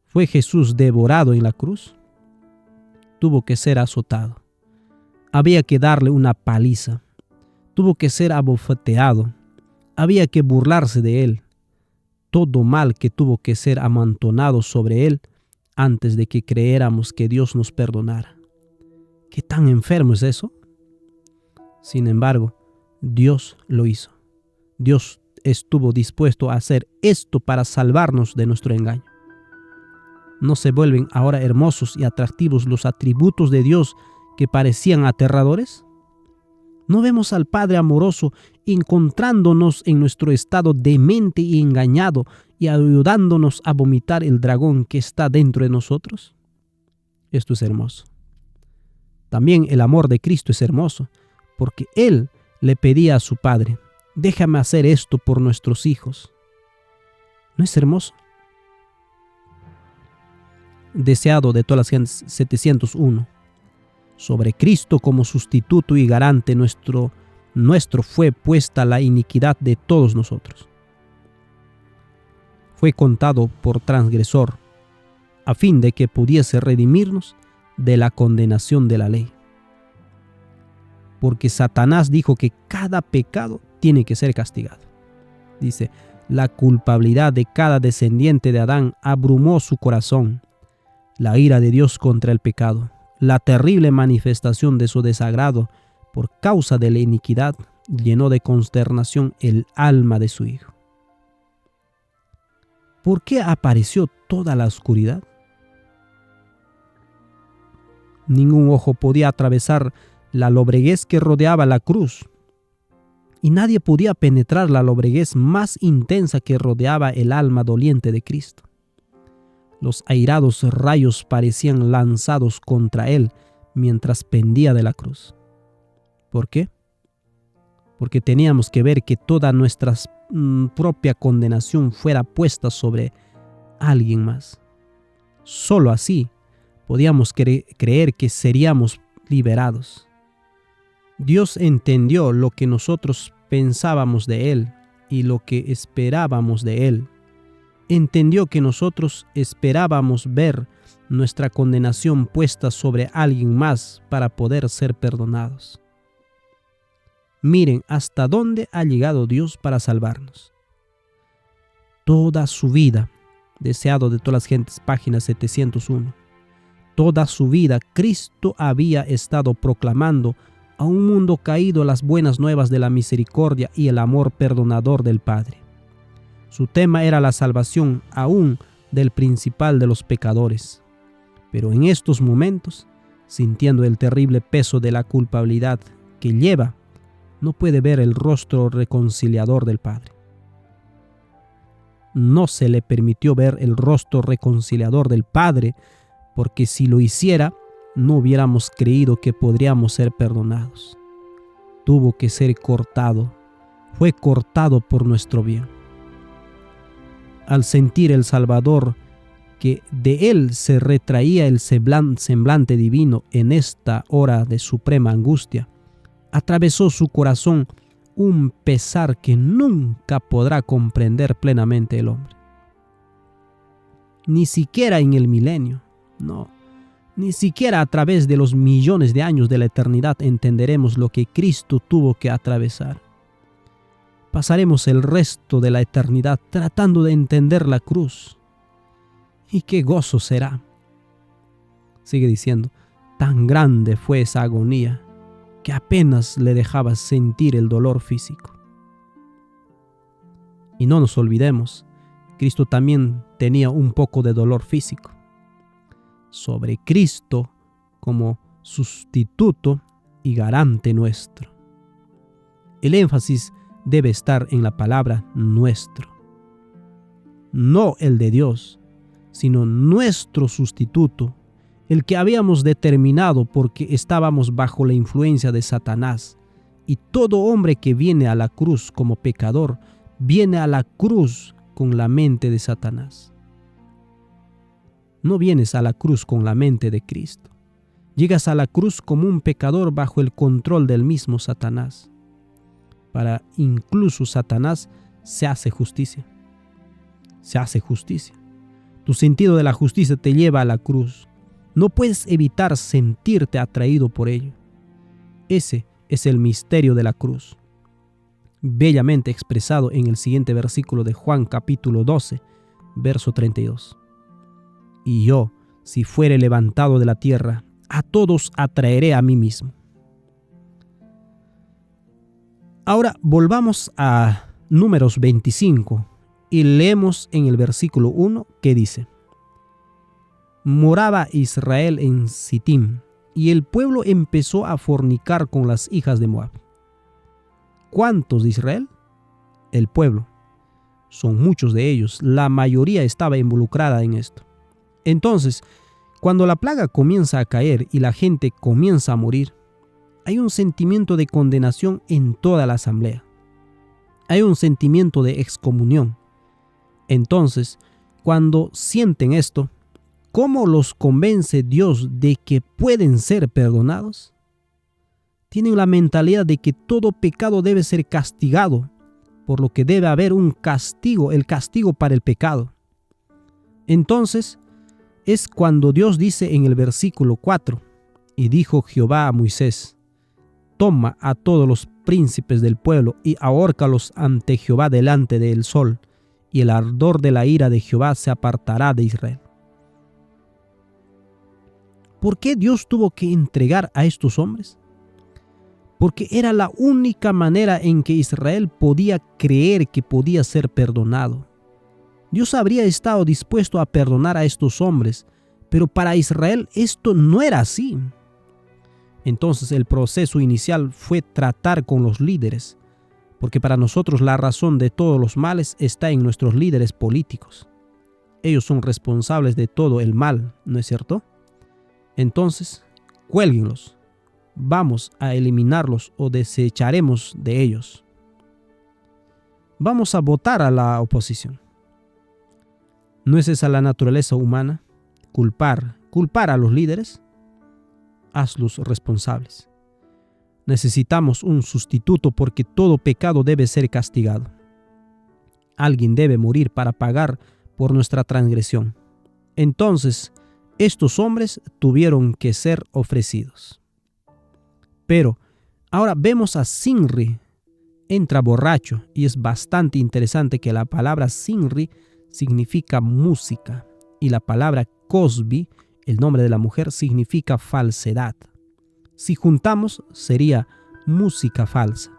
¿Fue Jesús devorado en la cruz? Tuvo que ser azotado. Había que darle una paliza. Tuvo que ser abofeteado. Había que burlarse de él. Todo mal que tuvo que ser amontonado sobre él antes de que creyéramos que Dios nos perdonara. ¿Qué tan enfermo es eso? Sin embargo, Dios lo hizo. Dios estuvo dispuesto a hacer esto para salvarnos de nuestro engaño. ¿No se vuelven ahora hermosos y atractivos los atributos de Dios que parecían aterradores? ¿No vemos al Padre amoroso encontrándonos en nuestro estado demente y engañado y ayudándonos a vomitar el dragón que está dentro de nosotros? Esto es hermoso. También el amor de Cristo es hermoso, porque Él le pedía a su Padre, déjame hacer esto por nuestros hijos. ¿No es hermoso? Deseado de todas las gentes, 701. Sobre Cristo como sustituto y garante nuestro fue puesta la iniquidad de todos nosotros. Fue contado por transgresor, a fin de que pudiese redimirnos de la condenación de la ley. Porque Satanás dijo que cada pecado tiene que ser castigado. Dice, la culpabilidad de cada descendiente de Adán abrumó su corazón. La ira de Dios contra el pecado, la terrible manifestación de su desagrado por causa de la iniquidad, llenó de consternación el alma de su Hijo. ¿Por qué apareció toda la oscuridad? Ningún ojo podía atravesar la lobreguez que rodeaba la cruz, y nadie podía penetrar la lobreguez más intensa que rodeaba el alma doliente de Cristo. Los airados rayos parecían lanzados contra él mientras pendía de la cruz. ¿Por qué? Porque teníamos que ver que toda nuestra propia condenación fuera puesta sobre alguien más. Solo así podíamos creer que seríamos liberados. Dios entendió lo que nosotros pensábamos de Él y lo que esperábamos de Él. Entendió que nosotros esperábamos ver nuestra condenación puesta sobre alguien más para poder ser perdonados. Miren hasta dónde ha llegado Dios para salvarnos. Toda su vida, deseado de todas las gentes, página 701. Toda su vida Cristo había estado proclamando a un mundo caído las buenas nuevas de la misericordia y el amor perdonador del Padre. Su tema era la salvación aún del principal de los pecadores. Pero en estos momentos, sintiendo el terrible peso de la culpabilidad que lleva, no puede ver el rostro reconciliador del Padre. No se le permitió ver el rostro reconciliador del Padre, porque si lo hiciera, no hubiéramos creído que podríamos ser perdonados. Tuvo que ser cortado, fue cortado por nuestro bien. Al sentir el Salvador que de él se retraía el semblante divino en esta hora de suprema angustia, atravesó su corazón un pesar que nunca podrá comprender plenamente el hombre. Ni siquiera en el milenio, no, ni siquiera a través de los millones de años de la eternidad entenderemos lo que Cristo tuvo que atravesar. Pasaremos el resto de la eternidad tratando de entender la cruz. ¿Y qué gozo será? Sigue diciendo, tan grande fue esa agonía que apenas le dejaba sentir el dolor físico. Y no nos olvidemos, Cristo también tenía un poco de dolor físico. Sobre Cristo como sustituto y garante nuestro. El énfasis debe estar en la palabra nuestro. No el de Dios, sino nuestro sustituto, el que habíamos determinado porque estábamos bajo la influencia de Satanás. Y todo hombre que viene a la cruz como pecador, viene a la cruz con la mente de Satanás. No vienes a la cruz con la mente de Cristo. Llegas a la cruz como un pecador bajo el control del mismo Satanás. Para incluso Satanás se hace justicia. Se hace justicia. Tu sentido de la justicia te lleva a la cruz. No puedes evitar sentirte atraído por ello. Ese es el misterio de la cruz, bellamente expresado en el siguiente versículo de Juan capítulo 12, verso 32. Y yo, si fuere levantado de la tierra, a todos atraeré a mí mismo. Ahora volvamos a Números 25 y leemos en el versículo 1 que dice: Moraba Israel en Sitim, y el pueblo empezó a fornicar con las hijas de Moab. ¿Cuántos de Israel? El pueblo. Son muchos de ellos, la mayoría estaba involucrada en esto. Entonces, cuando la plaga comienza a caer y la gente comienza a morir, hay un sentimiento de condenación en toda la asamblea. Hay un sentimiento de excomunión. Entonces, cuando sienten esto, ¿cómo los convence Dios de que pueden ser perdonados? Tienen la mentalidad de que todo pecado debe ser castigado, por lo que debe haber un castigo, el castigo para el pecado. Entonces, es cuando Dios dice en el versículo 4, y dijo Jehová a Moisés: toma a todos los príncipes del pueblo y ahórcalos ante Jehová delante del sol, y el ardor de la ira de Jehová se apartará de Israel. ¿Por qué Dios tuvo que entregar a estos hombres? Porque era la única manera en que Israel podía creer que podía ser perdonado. Dios habría estado dispuesto a perdonar a estos hombres, pero para Israel esto no era así. Entonces el proceso inicial fue tratar con los líderes, porque para nosotros la razón de todos los males está en nuestros líderes políticos. Ellos son responsables de todo el mal, ¿no es cierto? Entonces, cuélguenlos. Vamos a eliminarlos o desecharemos de ellos. Vamos a votar a la oposición. ¿No es esa la naturaleza humana? Culpar a los líderes. Hazlos responsables. Necesitamos un sustituto porque todo pecado debe ser castigado. Alguien debe morir para pagar por nuestra transgresión. Entonces, estos hombres tuvieron que ser ofrecidos. Pero ahora vemos a Zimri, entra borracho, y es bastante interesante que la palabra Zimri significa música y la palabra Cosbi, el nombre de la mujer, significa falsedad. Si juntamos sería música falsa.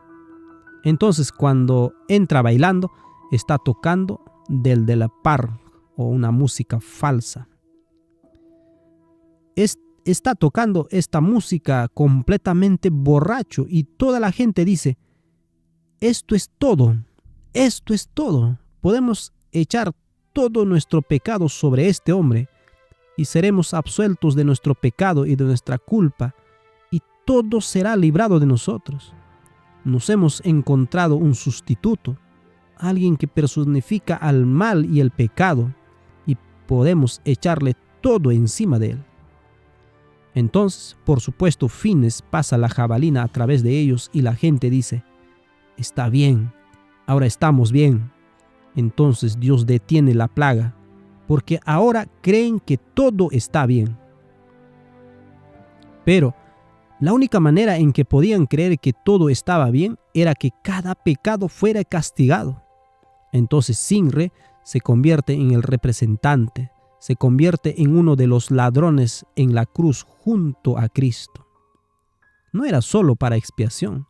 Entonces cuando entra bailando está tocando del de la par o una música falsa. está tocando esta música completamente borracho y toda la gente dice, esto es todo, esto es todo. Podemos echar todo nuestro pecado sobre este hombre y seremos absueltos de nuestro pecado y de nuestra culpa y todo será librado de nosotros. Nos hemos encontrado un sustituto, alguien que personifica al mal y el pecado y podemos echarle todo encima de él. Entonces, por supuesto, Finees pasa la jabalina a través de ellos y la gente dice, está bien, ahora estamos bien. Entonces Dios detiene la plaga, porque ahora creen que todo está bien. Pero la única manera en que podían creer que todo estaba bien era que cada pecado fuera castigado. Entonces Sinre se convierte en el representante, se convierte en uno de los ladrones en la cruz junto a Cristo. No era solo para expiación.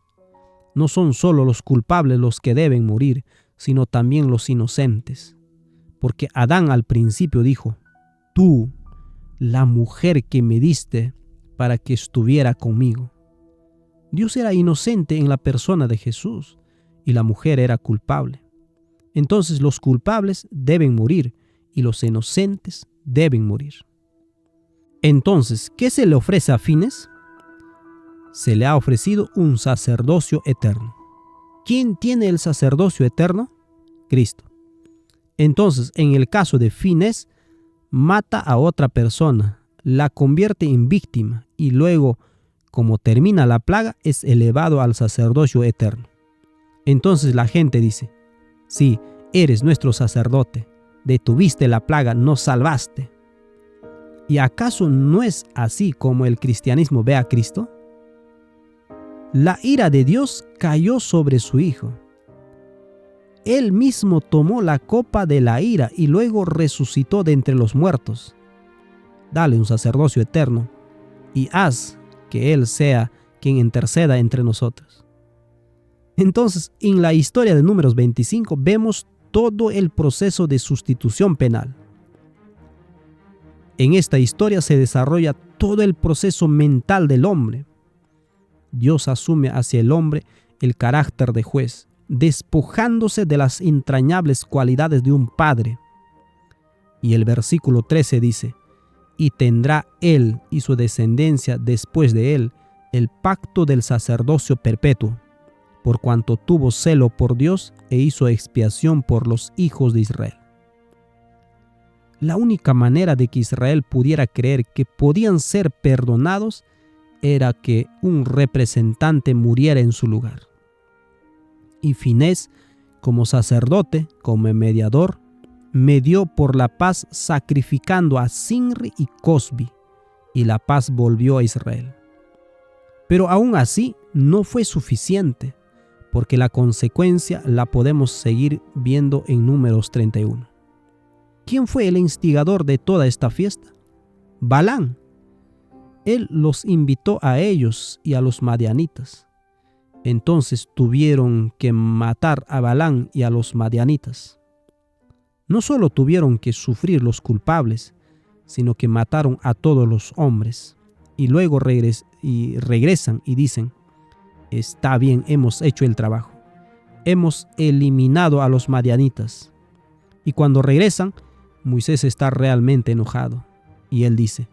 No son solo los culpables los que deben morir, sino también los inocentes. Porque Adán al principio dijo, tú, la mujer que me diste para que estuviera conmigo. Dios era inocente en la persona de Jesús y la mujer era culpable. Entonces los culpables deben morir y los inocentes deben morir. Entonces, ¿qué se le ofrece a Finees? Se le ha ofrecido un sacerdocio eterno. ¿Quién tiene el sacerdocio eterno? Cristo. Entonces, en el caso de Finees, mata a otra persona, la convierte en víctima y luego, como termina la plaga, es elevado al sacerdocio eterno. Entonces la gente dice, sí, eres nuestro sacerdote, detuviste la plaga, nos salvaste. ¿Y acaso no es así como el cristianismo ve a Cristo? La ira de Dios cayó sobre su Hijo. Él mismo tomó la copa de la ira y luego resucitó de entre los muertos. Dale un sacerdocio eterno y haz que Él sea quien interceda entre nosotros. Entonces, en la historia de Números 25 vemos todo el proceso de sustitución penal. En esta historia se desarrolla todo el proceso mental del hombre. Dios asume hacia el hombre el carácter de juez, despojándose de las entrañables cualidades de un padre. Y el versículo 13 dice, y tendrá él y su descendencia después de él el pacto del sacerdocio perpetuo, por cuanto tuvo celo por Dios e hizo expiación por los hijos de Israel. La única manera de que Israel pudiera creer que podían ser perdonados era que un representante muriera en su lugar. Y Finees, como sacerdote, como mediador, medió por la paz sacrificando a Sinri y Cosbi, y la paz volvió a Israel. Pero aún así no fue suficiente, porque la consecuencia la podemos seguir viendo en Números 31. ¿Quién fue el instigador de toda esta fiesta? Balán. Él los invitó a ellos y a los madianitas. Entonces tuvieron que matar a Balán y a los madianitas. No solo tuvieron que sufrir los culpables, sino que mataron a todos los hombres. Y luego regresan y dicen, está bien, hemos hecho el trabajo. Hemos eliminado a los madianitas. Y cuando regresan, Moisés está realmente enojado. Y él dice,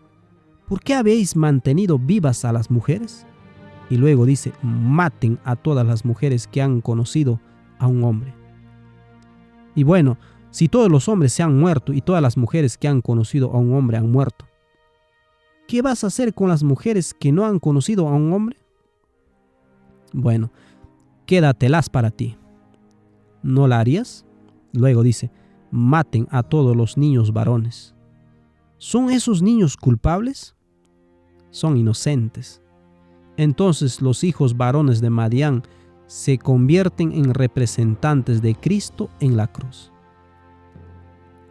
¿por qué habéis mantenido vivas a las mujeres? Y luego dice, maten a todas las mujeres que han conocido a un hombre. Y bueno, si todos los hombres se han muerto y todas las mujeres que han conocido a un hombre han muerto, ¿qué vas a hacer con las mujeres que no han conocido a un hombre? Bueno, quédatelas para ti. ¿No la harías? Luego dice, maten a todos los niños varones. ¿Son esos niños culpables? Son inocentes. Entonces los hijos varones de Madián se convierten en representantes de Cristo en la cruz.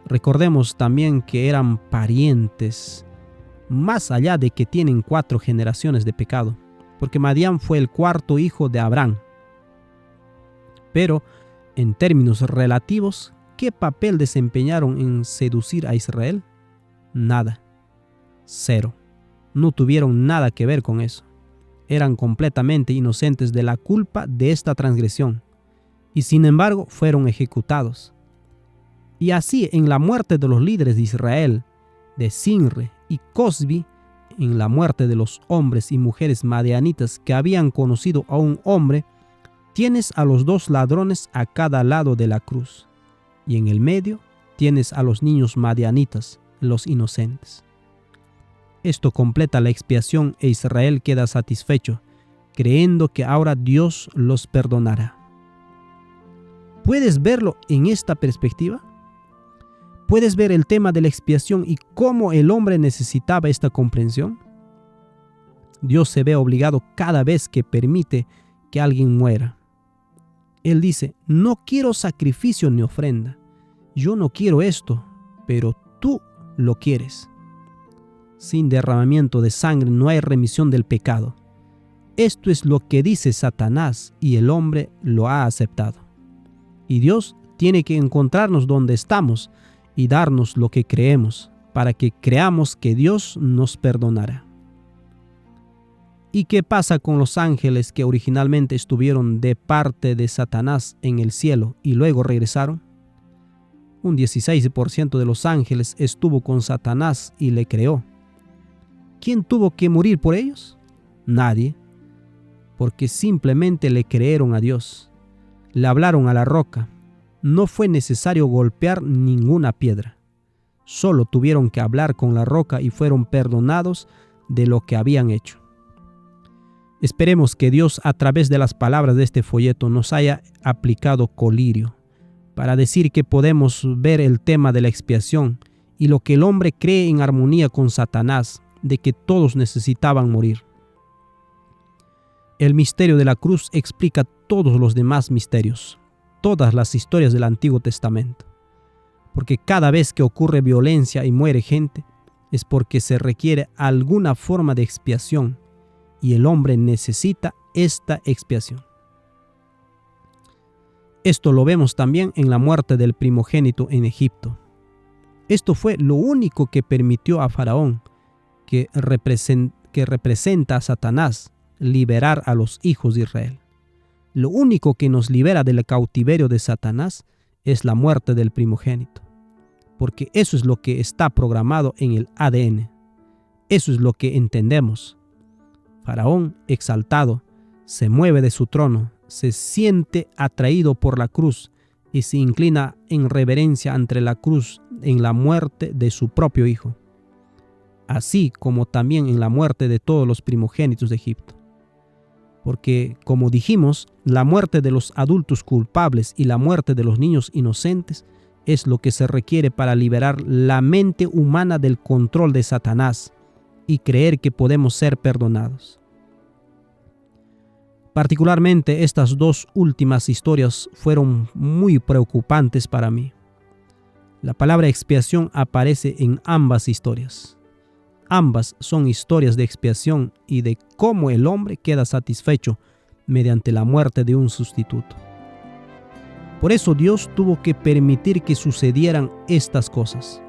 Recordemos también que eran parientes, más allá de que tienen 4 generaciones de pecado, porque Madián fue el 4º hijo de Abraham. Pero, en términos relativos, ¿qué papel desempeñaron en seducir a Israel? Nada. 0. no tuvieron nada que ver con eso. Eran completamente inocentes de la culpa de esta transgresión, y sin embargo fueron ejecutados. Y así, en la muerte de los líderes de Israel, de Sinre y Cosbi, en la muerte de los hombres y mujeres madianitas que habían conocido a un hombre, tienes a los dos ladrones a cada lado de la cruz, y en el medio tienes a los niños madianitas, los inocentes. Esto completa la expiación e Israel queda satisfecho, creyendo que ahora Dios los perdonará. ¿Puedes verlo en esta perspectiva? ¿Puedes ver el tema de la expiación y cómo el hombre necesitaba esta comprensión? Dios se ve obligado cada vez que permite que alguien muera. Él dice, no quiero sacrificio ni ofrenda. Yo no quiero esto, pero tú lo quieres. Sin derramamiento de sangre no hay remisión del pecado. Esto es lo que dice Satanás y el hombre lo ha aceptado. Y Dios tiene que encontrarnos donde estamos y darnos lo que creemos, para que creamos que Dios nos perdonará. ¿Y qué pasa con los ángeles que originalmente estuvieron de parte de Satanás en el cielo y luego regresaron? Un 16% de los ángeles estuvo con Satanás y le creó. ¿Quién tuvo que morir por ellos? Nadie, porque simplemente le creyeron a Dios. Le hablaron a la roca. No fue necesario golpear ninguna piedra. Solo tuvieron que hablar con la roca y fueron perdonados de lo que habían hecho. Esperemos que Dios, a través de las palabras de este folleto, nos haya aplicado colirio para decir que podemos ver el tema de la expiación y lo que el hombre cree en armonía con Satanás, de que todos necesitaban morir. El misterio de la cruz explica todos los demás misterios, todas las historias del Antiguo Testamento, porque cada vez que ocurre violencia y muere gente, es porque se requiere alguna forma de expiación, y el hombre necesita esta expiación. Esto lo vemos también en la muerte del primogénito en Egipto. Esto fue lo único que permitió a Faraón, que representa a Satanás, liberar a los hijos de Israel. Lo único que nos libera del cautiverio de Satanás es la muerte del primogénito, porque eso es lo que está programado en el ADN. Eso es lo que entendemos. Faraón, exaltado, se mueve de su trono, se siente atraído por la cruz y se inclina en reverencia ante la cruz en la muerte de su propio hijo, así como también en la muerte de todos los primogénitos de Egipto. Porque, como dijimos, la muerte de los adultos culpables y la muerte de los niños inocentes es lo que se requiere para liberar la mente humana del control de Satanás y creer que podemos ser perdonados. Particularmente estas dos últimas historias fueron muy preocupantes para mí. La palabra expiación aparece en ambas historias. Ambas son historias de expiación y de cómo el hombre queda satisfecho mediante la muerte de un sustituto. Por eso Dios tuvo que permitir que sucedieran estas cosas,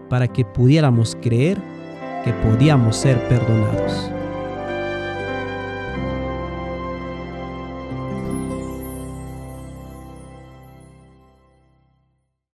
para que pudiéramos creer que podíamos ser perdonados.